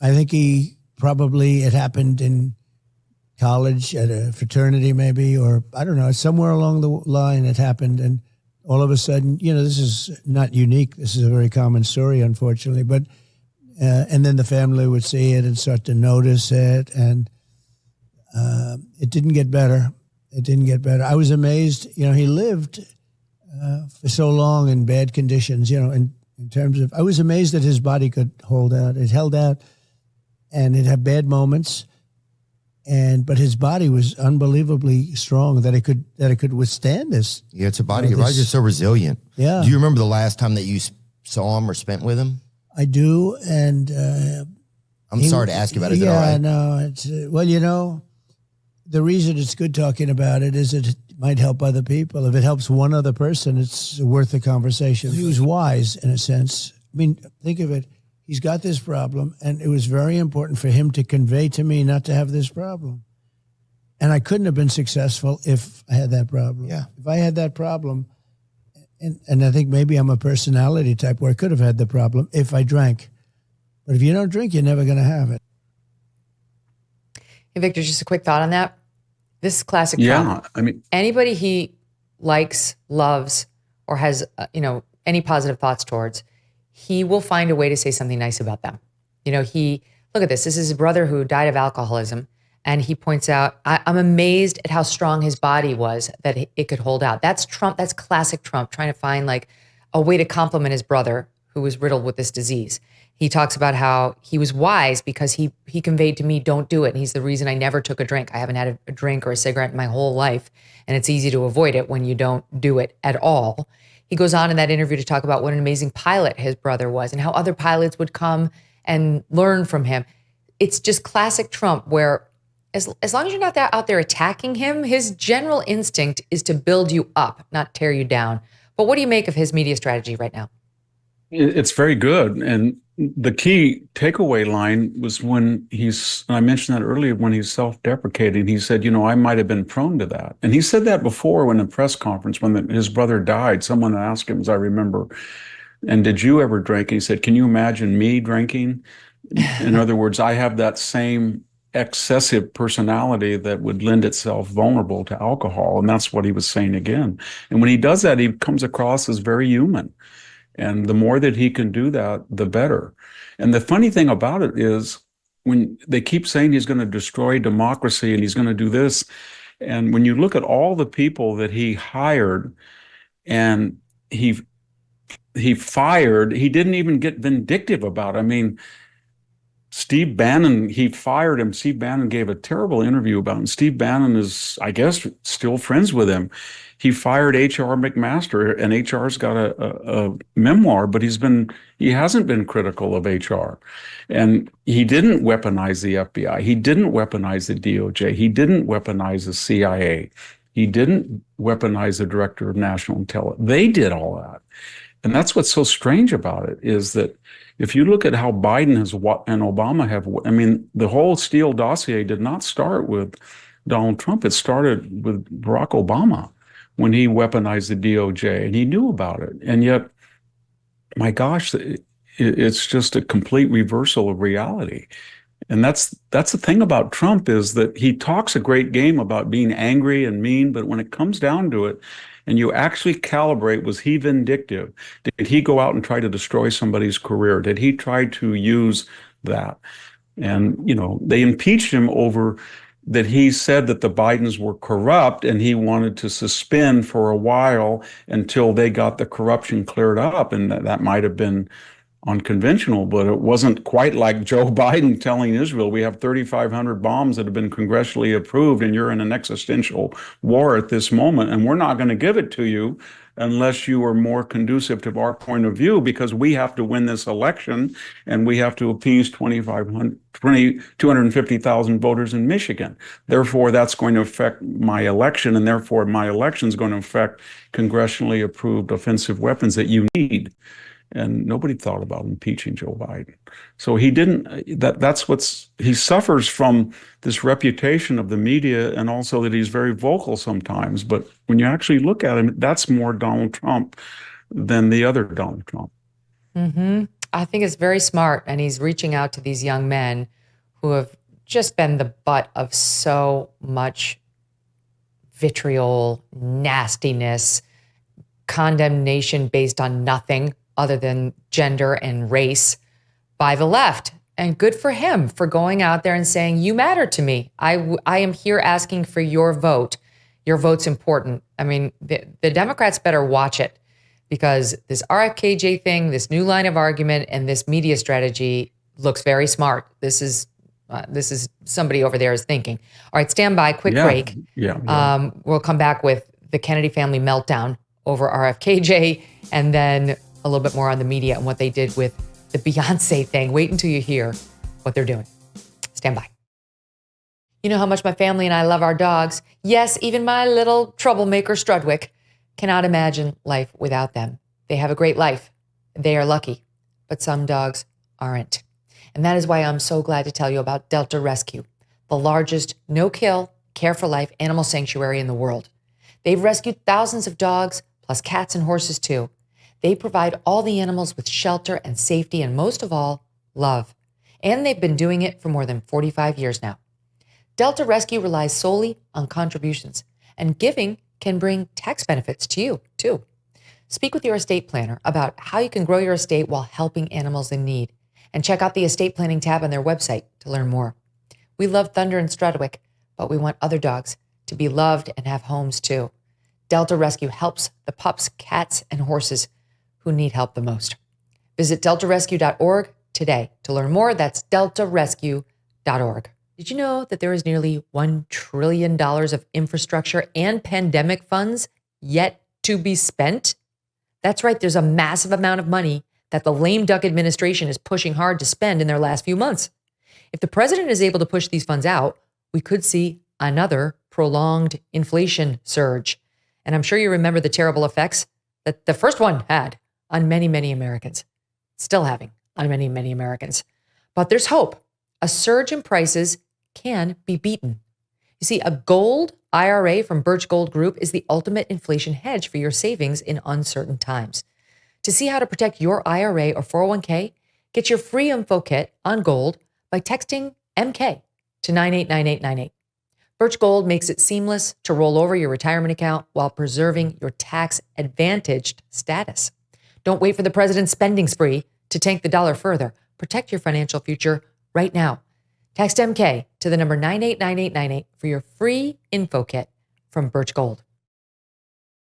L: I think it happened in college at a fraternity maybe, or I don't know, somewhere along the line it happened. And all of a sudden, this is not unique. This is a very common story, unfortunately. But, and then the family would see it and start to notice it. And it didn't get better. I was amazed. He lived for so long in bad conditions, in terms of, I was amazed that his body could hold out. It held out and it had bad moments. But his body was unbelievably strong that it could withstand this.
K: Yeah, it's a body. Your body's just so resilient.
L: Yeah.
K: Do you remember the last time that you saw him or spent with him?
L: I do, and
K: I'm sorry to ask you about it. Is it all right?
L: No, it's the reason it's good talking about it is that might help other people. If it helps one other person, it's worth the conversation. He was wise in a sense. I mean, think of it. He's got this problem, and it was very important for him to convey to me not to have this problem. And I couldn't have been successful if I had that problem.
K: Yeah.
L: If I had that problem, and I think maybe I'm a personality type where I could have had the problem if I drank. But if you don't drink, you're never going to have it.
A: Hey, Victor, just a quick thought on that. This is classic
B: Yeah,
A: Trump. Anybody he likes, loves, or has, any positive thoughts towards, he will find a way to say something nice about them. Look at this. This is his brother who died of alcoholism. And he points out, I'm amazed at how strong his body was that it could hold out. That's Trump. That's classic Trump, trying to find like a way to compliment his brother who was riddled with this disease. He talks about how he was wise because he conveyed to me, don't do it. And he's the reason I never took a drink. I haven't had a drink or a cigarette in my whole life. And it's easy to avoid it when you don't do it at all. He goes on in that interview to talk about what an amazing pilot his brother was and how other pilots would come and learn from him. It's just classic Trump, where as long as you're not out there attacking him, his general instinct is to build you up, not tear you down. But what do you make of his media strategy right now?
B: It's very good. And the key takeaway line was when I mentioned that earlier, when he's self-deprecating, he said, I might have been prone to that. And he said that before when a press conference, when his brother died, someone asked him, as I remember, and did you ever drink? And he said, can you imagine me drinking? In other words, I have that same excessive personality that would lend itself vulnerable to alcohol. And that's what he was saying again. And when he does that, he comes across as very human. And the more that he can do that, the better. And the funny thing about it is when they keep saying he's going to destroy democracy and he's going to do this, and when you look at all the people that he hired and he fired, he didn't even get vindictive about it. I mean, Steve Bannon, he fired him. Steve Bannon gave a terrible interview about him. Steve Bannon is, I guess, still friends with him. He fired H.R. McMaster, and H.R.'s got a memoir, but he hasn't been critical of H.R. And he didn't weaponize the FBI. He didn't weaponize the DOJ. He didn't weaponize the CIA. He didn't weaponize the Director of National Intelligence. They did all that. And that's what's so strange about it, is that if you look at how Biden and Obama have, the whole Steele dossier did not start with Donald Trump. It started with Barack Obama when he weaponized the DOJ, and he knew about it. And yet, my gosh, it's just a complete reversal of reality. And that's the thing about Trump, is that he talks a great game about being angry and mean, but when it comes down to it, and you actually calibrate, was he vindictive? Did he go out and try to destroy somebody's career? Did he try to use that? And, they impeached him over that he said that the Bidens were corrupt, and he wanted to suspend for a while until they got the corruption cleared up. And that might have been unconventional, but it wasn't quite like Joe Biden telling Israel, we have 3,500 bombs that have been congressionally approved, and you're in an existential war at this moment, and we're not going to give it to you unless you are more conducive to our point of view, because we have to win this election, and we have to appease 250,000 voters in Michigan. Therefore, that's going to affect my election, and therefore my election is going to affect congressionally approved offensive weapons that you need. And nobody thought about impeaching Joe Biden. So he didn't, he suffers from this reputation of the media, and also that he's very vocal sometimes. But when you actually look at him, that's more Donald Trump than the other Donald Trump.
A: Mm-hmm. I think it's very smart. And he's reaching out to these young men who have just been the butt of so much vitriol, nastiness, condemnation based on nothing other than gender and race by the left. And good for him for going out there and saying, you matter to me. I am here asking for your vote. Your vote's important. The Democrats better watch it, because this RFKJ thing, this new line of argument, and this media strategy looks very smart. This is somebody over there is thinking. All right, stand by, quick break.
B: Yeah.
A: We'll come back with the Kennedy family meltdown over RFKJ, and then a little bit more on the media and what they did with the Beyonce thing. Wait until you hear what they're doing. Stand by. You know how much my family and I love our dogs. Yes, even my little troublemaker Strudwick cannot imagine life without them. They have a great life. They are lucky, but some dogs aren't. And that is why I'm so glad to tell you about Delta Rescue, the largest no-kill, care-for-life animal sanctuary in the world. They've rescued thousands of dogs, plus cats and horses too. They provide all the animals with shelter and safety, and most of all, love. And they've been doing it for more than 45 years now. Delta Rescue relies solely on contributions, and giving can bring tax benefits to you, too. Speak with your estate planner about how you can grow your estate while helping animals in need, and check out the estate planning tab on their website to learn more. We love Thunder and Strudwick, but we want other dogs to be loved and have homes, too. Delta Rescue helps the pups, cats, and horses who need help the most. Visit deltarescue.org today to learn more. That's deltarescue.org. Did you know that there is nearly $1 trillion of infrastructure and pandemic funds yet to be spent? That's right. There's a massive amount of money that the lame duck administration is pushing hard to spend in their last few months. If the president is able to push these funds out, we could see another prolonged inflation surge. And I'm sure you remember the terrible effects that the first one had on many, many Americans. Still having on many, many Americans. But there's hope. A surge in prices can be beaten. You see, a gold IRA from Birch Gold Group is the ultimate inflation hedge for your savings in uncertain times. To see how to protect your IRA or 401k, get your free info kit on gold by texting MK to 989898. Birch Gold makes it seamless to roll over your retirement account while preserving your tax-advantaged status. Don't wait for the president's spending spree to tank the dollar further. Protect your financial future right now. Text MK to the number 989898 for your free info kit from Birch Gold.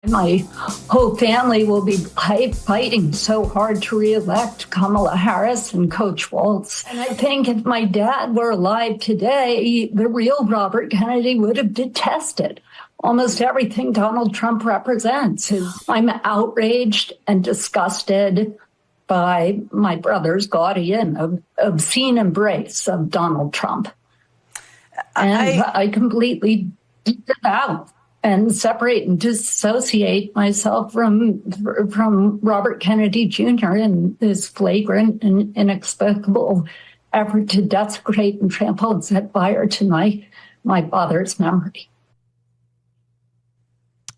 M: My whole family will be fighting so hard to reelect Kamala Harris and Coach Waltz. And I think if my dad were alive today, the real Robert Kennedy would have detested almost everything Donald Trump represents. I'm outraged and disgusted by my brother's gaudy and obscene embrace of Donald Trump. And I completely disavow and separate and dissociate myself from Robert Kennedy Jr. in this flagrant and inexplicable effort to desecrate and trample and set fire to my father's memory.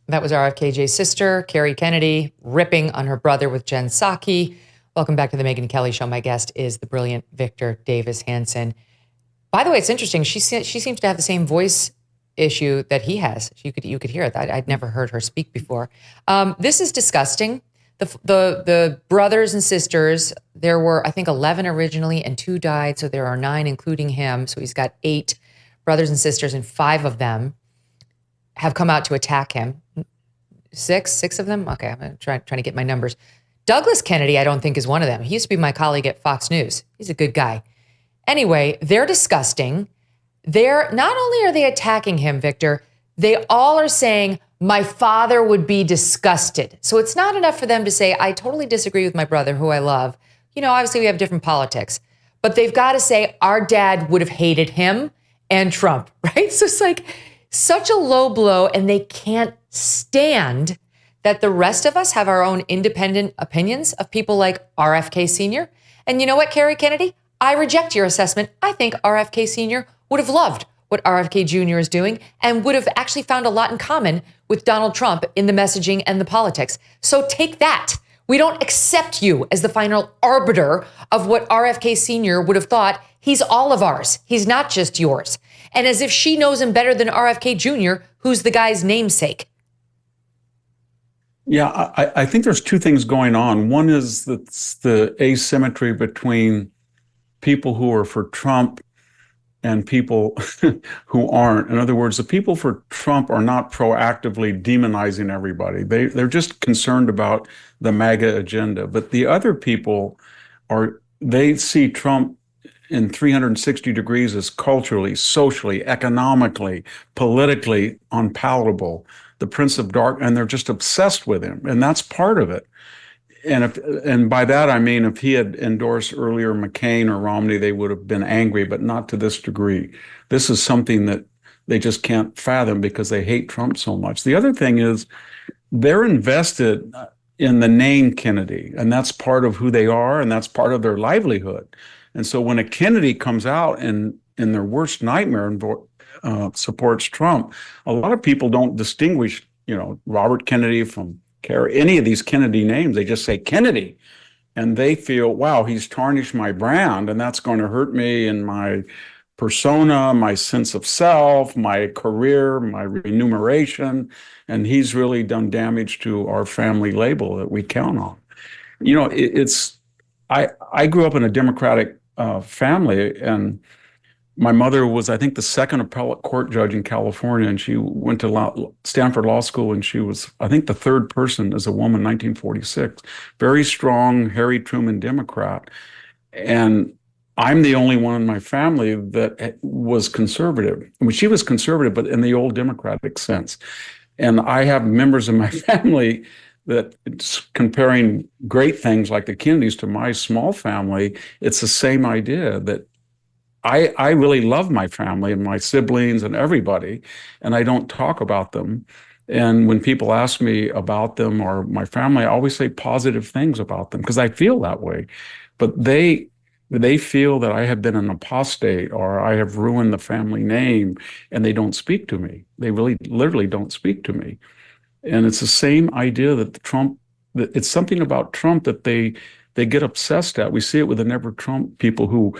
A: That was RFKJ's sister, Kerry Kennedy, ripping on her brother with Jen Psaki. Welcome back to the Megyn Kelly Show. My guest is the brilliant Victor Davis Hanson. By the way, it's interesting. She seems to have the same voice issue that he has. You could hear it. I'd never heard her speak before. This is disgusting. The brothers and sisters, there were, I think, 11 originally and 2 died. So there are 9, including him. So he's got 8 brothers and sisters, and 5 of them have come out to attack him. 6 of them? Okay, I'm trying to get my numbers. Douglas Kennedy, I don't think, is one of them. He used to be my colleague at Fox News. He's a good guy. Anyway, they're disgusting. Not only are they attacking him, Victor, they all are saying, my father would be disgusted. So it's not enough for them to say, I totally disagree with my brother, who I love. You know, obviously we have different politics. But they've got to say, our dad would have hated him and Trump, right? So it's like such a low blow, and they can't stand that the rest of us have our own independent opinions of people like RFK Sr. And you know what, Kerry Kennedy? I reject your assessment. I think RFK Sr. would have loved what RFK Jr. is doing and would have actually found a lot in common with Donald Trump in the messaging and the politics. So take that. We don't accept you as the final arbiter of what RFK Sr. would have thought. He's all of ours. He's not just yours. And as if she knows him better than RFK Jr., who's the guy's namesake.
B: Yeah, I think there's 2 things going on. One is the asymmetry between people who are for Trump and people who aren't. In other words, the people for Trump are not proactively demonizing everybody. They're just concerned about the MAGA agenda. But the other people they see Trump in 360 degrees as culturally, socially, economically, politically unpalatable, the Prince of Dark, and they're just obsessed with him. And that's part of it. and by that I mean if he had endorsed earlier McCain or Romney, they would have been angry, but not to this degree. This is something that they just can't fathom because they hate Trump so much. The other thing is they're invested in the name Kennedy, and that's part of who they are, and that's part of their livelihood. And so when a Kennedy comes out and in their worst nightmare and supports Trump, a lot of people don't distinguish, Robert Kennedy from any of these Kennedy names. They just say Kennedy, and they feel, wow, he's tarnished my brand, and that's going to hurt me in my persona, my sense of self, my career, my remuneration, and he's really done damage to our family label that we count on. I grew up in a Democratic family, and my mother was, I think, the second appellate court judge in California, and she went to Stanford Law School, and she was, I think, the third person as a woman in 1946. Very strong, Harry Truman Democrat. And I'm the only one in my family that was conservative. I mean, she was conservative, but in the old Democratic sense. And I have members of my family that, it's comparing great things like the Kennedys to my small family, it's the same idea that I really love my family and my siblings and everybody, and I don't talk about them. And when people ask me about them or my family, I always say positive things about them because I feel that way. But they feel that I have been an apostate or I have ruined the family name, and they don't speak to me. They really literally don't speak to me. And it's the same idea that it's something about Trump that they get obsessed at. We see it with the Never Trump people who,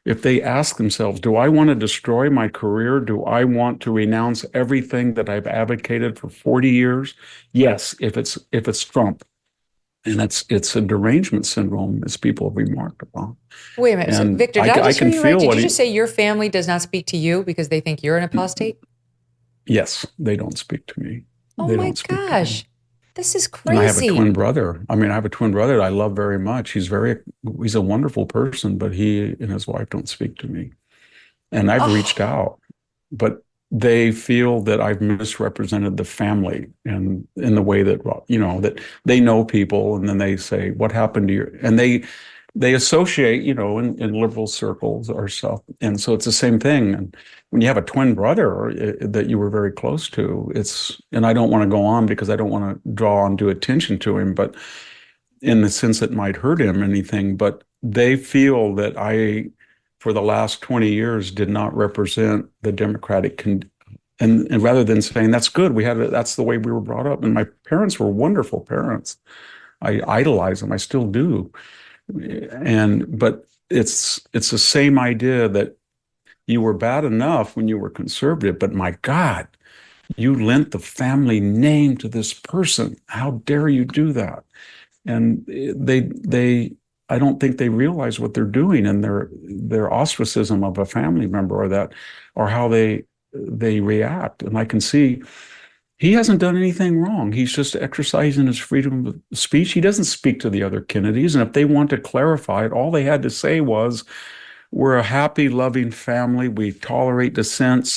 B: if they ask themselves, do I want to destroy my career? Do I want to renounce everything that I've advocated for 40 years? Yes, if it's Trump. And it's a derangement syndrome, as people have remarked upon.
A: Wait a minute. So Victor, did I just hear you right? Did you just say your family does not speak to you because they think you're an apostate?
B: Yes, they don't speak to me.
A: Oh my gosh. This is crazy.
B: And I have a twin brother. I have a twin brother that I love very much. He's a wonderful person, but he and his wife don't speak to me. And I've reached out, but they feel that I've misrepresented the family and in the way that, that they know people, and then they say, what happened to your, and they associate, in liberal circles or so. And so it's the same thing. And when you have a twin brother that you were very close to, and I don't want to go on because I don't want to draw undue attention to him, but in the sense that might hurt him, anything, but they feel that I, for the last 20 years, did not represent the Democratic and rather than saying that's good, that's the way we were brought up. And my parents were wonderful parents. I idolize them. I still do. But it's the same idea that you were bad enough when you were conservative, but my God, you lent the family name to this person. How dare you do that? And I don't think they realize what they're doing, and their ostracism of a family member or how they react. And I can see he hasn't done anything wrong. He's just exercising his freedom of speech. He doesn't speak to the other Kennedys. And if they want to clarify it, all they had to say was, we're a happy, loving family. We tolerate dissent.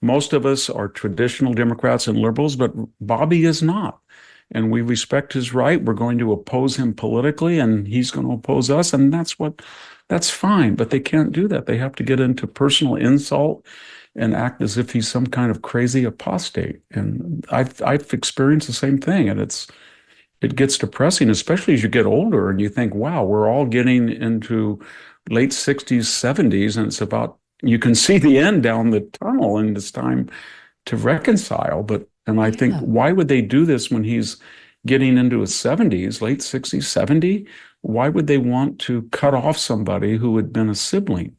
B: Most of us are traditional Democrats and liberals, but Bobby is not. And we respect his right. We're going to oppose him politically, and he's going to oppose us. And that's fine. But they can't do that. They have to get into personal insult and act as if he's some kind of crazy apostate. And I've experienced the same thing. And it gets depressing, especially as you get older and you think, wow, we're all getting into late 60s, 70s, and it's about, you can see the end down the tunnel, and it's time to reconcile. And I think, why would they do this when he's getting into his 70s, late 60s, 70? Why would they want to cut off somebody who had been a sibling?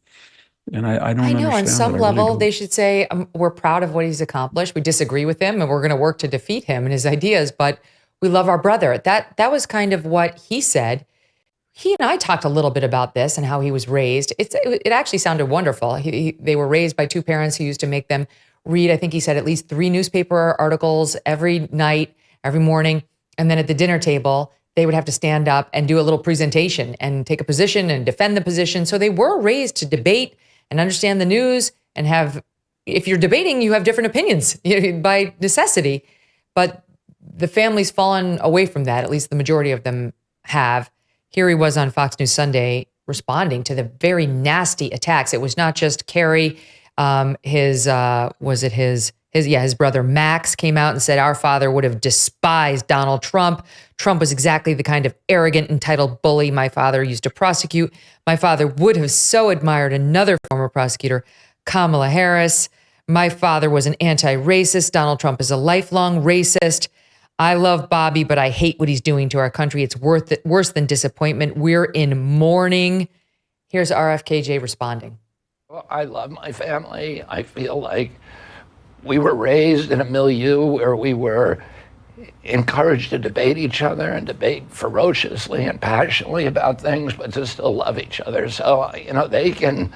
B: And I don't understand. I know,
A: on some level, they should say, we're proud of what he's accomplished. We disagree with him, and we're going to work to defeat him and his ideas, but we love our brother. That was kind of what he said. He and I talked a little bit about this and how he was raised. It actually sounded wonderful. They were raised by two parents who used to make them read, I think he said, at least 3 newspaper articles every night, every morning. And then at the dinner table, they would have to stand up and do a little presentation and take a position and defend the position. So they were raised to debate and understand the news and if you're debating, you have different opinions by necessity. But the family's fallen away from that. At least the majority of them have. Here he was on Fox News Sunday responding to the very nasty attacks. It was not just Kerry. His brother Max came out and said, our father would have despised Donald Trump. Trump was exactly the kind of arrogant, entitled bully my father used to prosecute. My father would have so admired another former prosecutor, Kamala Harris. My father was an anti-racist. Donald Trump is a lifelong racist. I love Bobby, but I hate what he's doing to our country. It's worse than disappointment. We're in mourning. Here's RFKJ responding.
D: Well, I love my family. I feel like we were raised in a milieu where we were encouraged to debate each other and debate ferociously and passionately about things, but to still love each other. So, they can,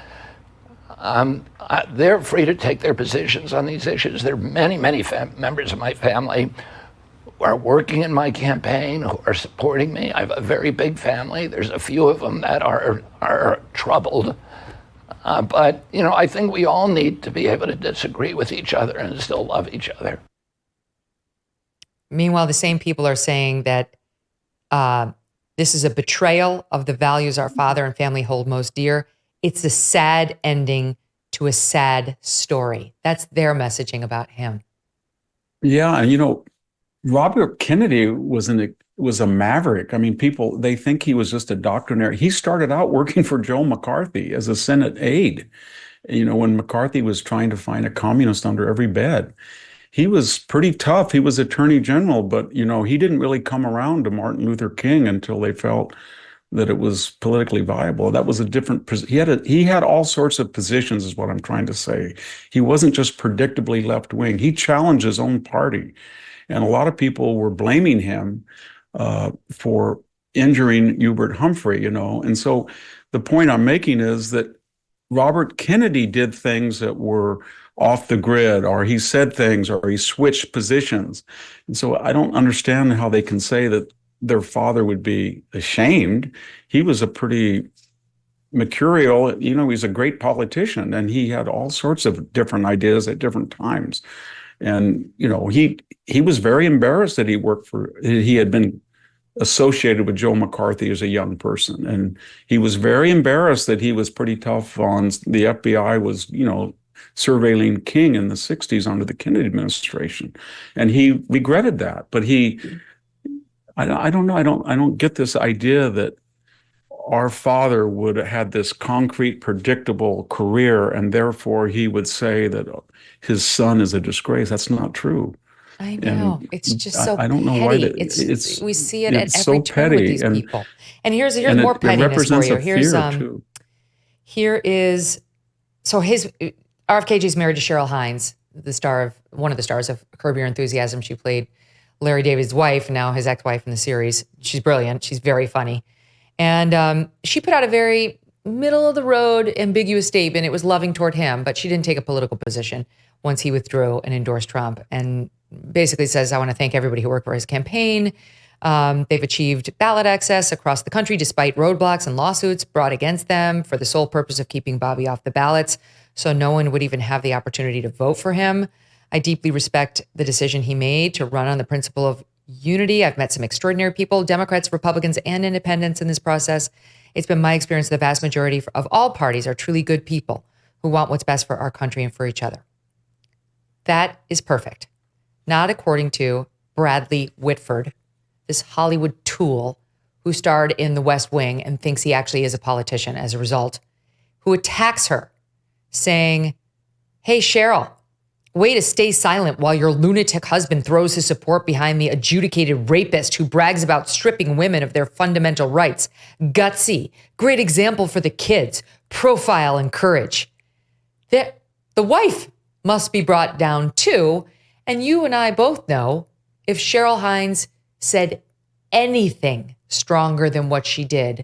D: they're free to take their positions on these issues. There are many members of my family who are working in my campaign, who are supporting me. I have a very big family. There's a few of them that are troubled. But, I think we all need to be able to disagree with each other and still love each other.
A: Meanwhile, the same people are saying that this is a betrayal of the values our father and family hold most dear. It's a sad ending to a sad story. That's their messaging about him.
B: Yeah, and Robert Kennedy was a maverick. I mean, they think he was just a doctrinaire. He started out working for Joe McCarthy as a Senate aide, when McCarthy was trying to find a communist under every bed. He was pretty tough. He was attorney general, but, he didn't really come around to Martin Luther King until they felt that it was politically viable. That was a different, he had all sorts of positions is what I'm trying to say. He wasn't just predictably left-wing. He challenged his own party. And a lot of people were blaming him for injuring Hubert Humphrey, And so the point I'm making is that Robert Kennedy did things that were off the grid, or he said things, or he switched positions. And so I don't understand how they can say that their father would be ashamed. He was a pretty mercurial, he's a great politician, and he had all sorts of different ideas at different times. And, he was very embarrassed that he had been associated with Joe McCarthy as a young person. And he was very embarrassed that he was pretty tough on the FBI was, surveilling King in the 60s under the Kennedy administration. And he regretted that. But I don't know. I don't get this idea that our father would have had this concrete, predictable career, and therefore he would say that his son is a disgrace. That's not true.
A: I know.
B: And
A: it's just so
B: I don't know
A: petty.
B: why that,
A: we see it at every
B: so
A: turn with these people. And here's more pettiness for you. His RFKJ's married to Cheryl Hines, one of the stars of Curb Your Enthusiasm. She played Larry David's wife, now his ex-wife in the series. She's brilliant. She's very funny. And she put out a very middle-of-the-road, ambiguous statement. It was loving toward him, but she didn't take a political position once he withdrew and endorsed Trump. And basically says, I want to thank everybody who worked for his campaign. They've achieved ballot access across the country despite roadblocks and lawsuits brought against them for the sole purpose of keeping Bobby off the ballots, so no one would even have the opportunity to vote for him. I deeply respect the decision he made to run on the principle of unity. I've met some extraordinary people, Democrats, Republicans, and independents in this process. It's been my experience the vast majority of all parties are truly good people who want what's best for our country and for each other. That is perfect. Not according to Bradley Whitford, this Hollywood tool who starred in The West Wing and thinks he actually is a politician as a result, who attacks her, saying, hey, Cheryl, way to stay silent while your lunatic husband throws his support behind the adjudicated rapist who brags about stripping women of their fundamental rights. Gutsy, great example for the kids, profile and courage. The wife must be brought down too. And you and I both know if Cheryl Hines said anything stronger than what she did,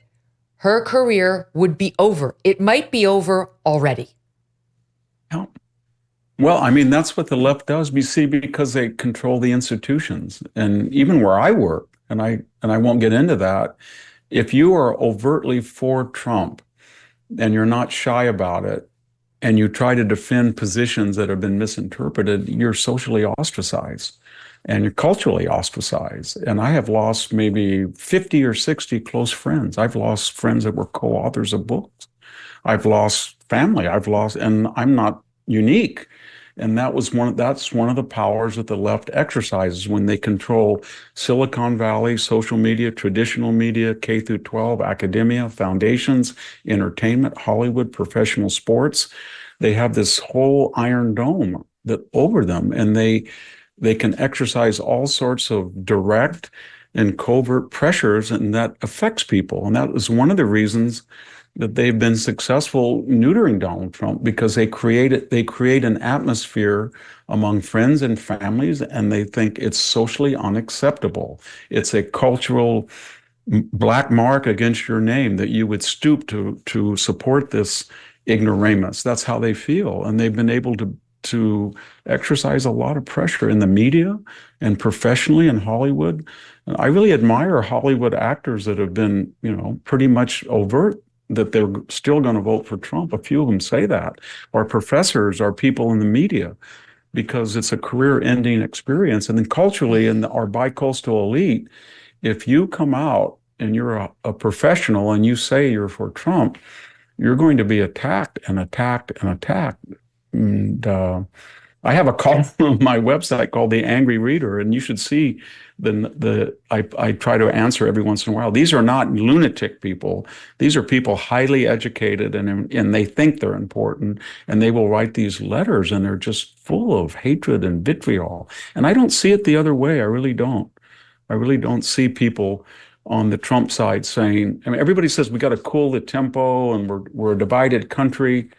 A: her career would be over. It might be over already.
B: Well, I mean, that's what the left does, you see, because they control the institutions. And even where I work, and I won't get into that, if you are overtly for Trump and you're not shy about it, and you try to defend positions that have been misinterpreted, you're socially ostracized. and you're culturally ostracized. And I have lost maybe 50 or 60 close friends. I've lost friends that were co-authors of books. I've lost family. And I'm not unique. And that's one of the powers that the left exercises when they control Silicon Valley, social media, traditional media, K through 12, academia, foundations, entertainment, Hollywood, professional sports. They have this whole iron dome over them, and they can exercise all sorts of direct and covert pressures, and that affects people. And that is one of the reasons that they've been successful neutering Donald Trump, because they create an atmosphere among friends and families, and they think it's socially unacceptable. It's a cultural black mark against your name that you would stoop to support this ignoramus. That's how they feel, and they've been able to exercise a lot of pressure in the media and professionally in Hollywood. And I really admire Hollywood actors that have been, pretty much overt that they're still going to vote for Trump. A few of them say that. Our professors, our people in the media, because it's a career-ending experience. And then culturally, in our bi-coastal elite, if you come out and you're a professional and you say you're for Trump, you're going to be attacked and attacked and attacked. And I have a column on my website called The Angry Reader, and you should see I try to answer every once in a while. These are not lunatic people. These are people highly educated, and they think they're important, and they will write these letters, and they're just full of hatred and vitriol. And I don't see it the other way. I really don't. I really don't see people on the Trump side saying, everybody says we got to cool the tempo and we're a divided country.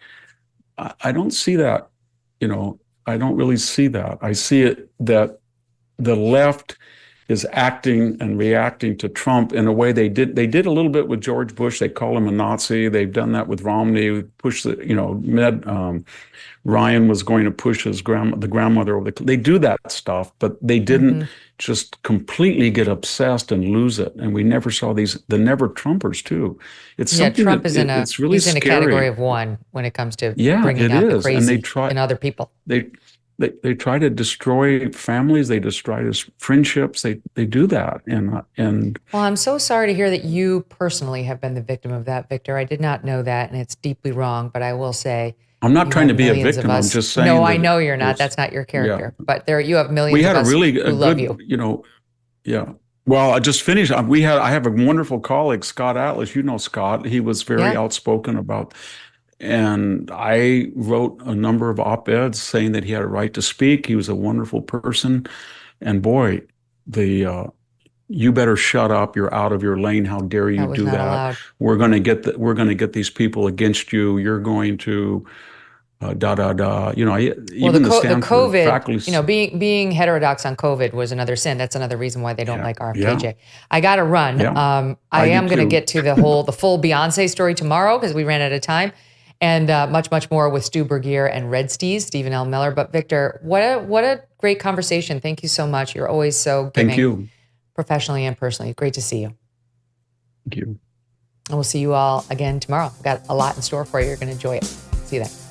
B: I don't see that. I don't really see that. I see it that the left is acting and reacting to Trump in a way they did a little bit with George Bush. They call him a Nazi. They've done that with Romney. Ryan was going to push the grandmother over they do that stuff, but they didn't just completely get obsessed and lose it. And we never saw the never Trumpers too. It's something
A: Trump is
B: it's really
A: he's in
B: scary.
A: a category of one when it comes to bringing out the crazy in other people.
B: They try to destroy families. They destroy friendships. They do that. And
A: well, I'm so sorry to hear that you personally have been the victim of that, Victor. I did not know that, and it's deeply wrong. But I will say,
B: I'm not trying to be a victim. I'm just saying.
A: No, I know you're not. That's not your character. Yeah. But you have millions of us who love you.
B: Yeah. Well, I just finished. I have a wonderful colleague, Scott Atlas. You know Scott. He was very outspoken about. And I wrote a number of op-eds saying that he had a right to speak. He was a wonderful person. And boy, you better shut up. You're out of your lane. How dare you do that?
A: Allowed.
B: We're going to get these people against you. You're going to even the Stanford
A: COVID,
B: faculty,
A: being heterodox on COVID was another sin. That's another reason why they don't like RFK. I got to run.
B: Yeah.
A: I am going to get to the full Beyonce story tomorrow because we ran out of time. And much, much more with Stu Burgier and Red Steez, Stephen L. Miller. But Victor, what a great conversation. Thank you so much. You're always so giving.
B: Thank you.
A: Professionally and personally. Great to see you.
B: Thank you.
A: And we'll see you all again tomorrow. We've got a lot in store for you. You're going to enjoy it. See you then.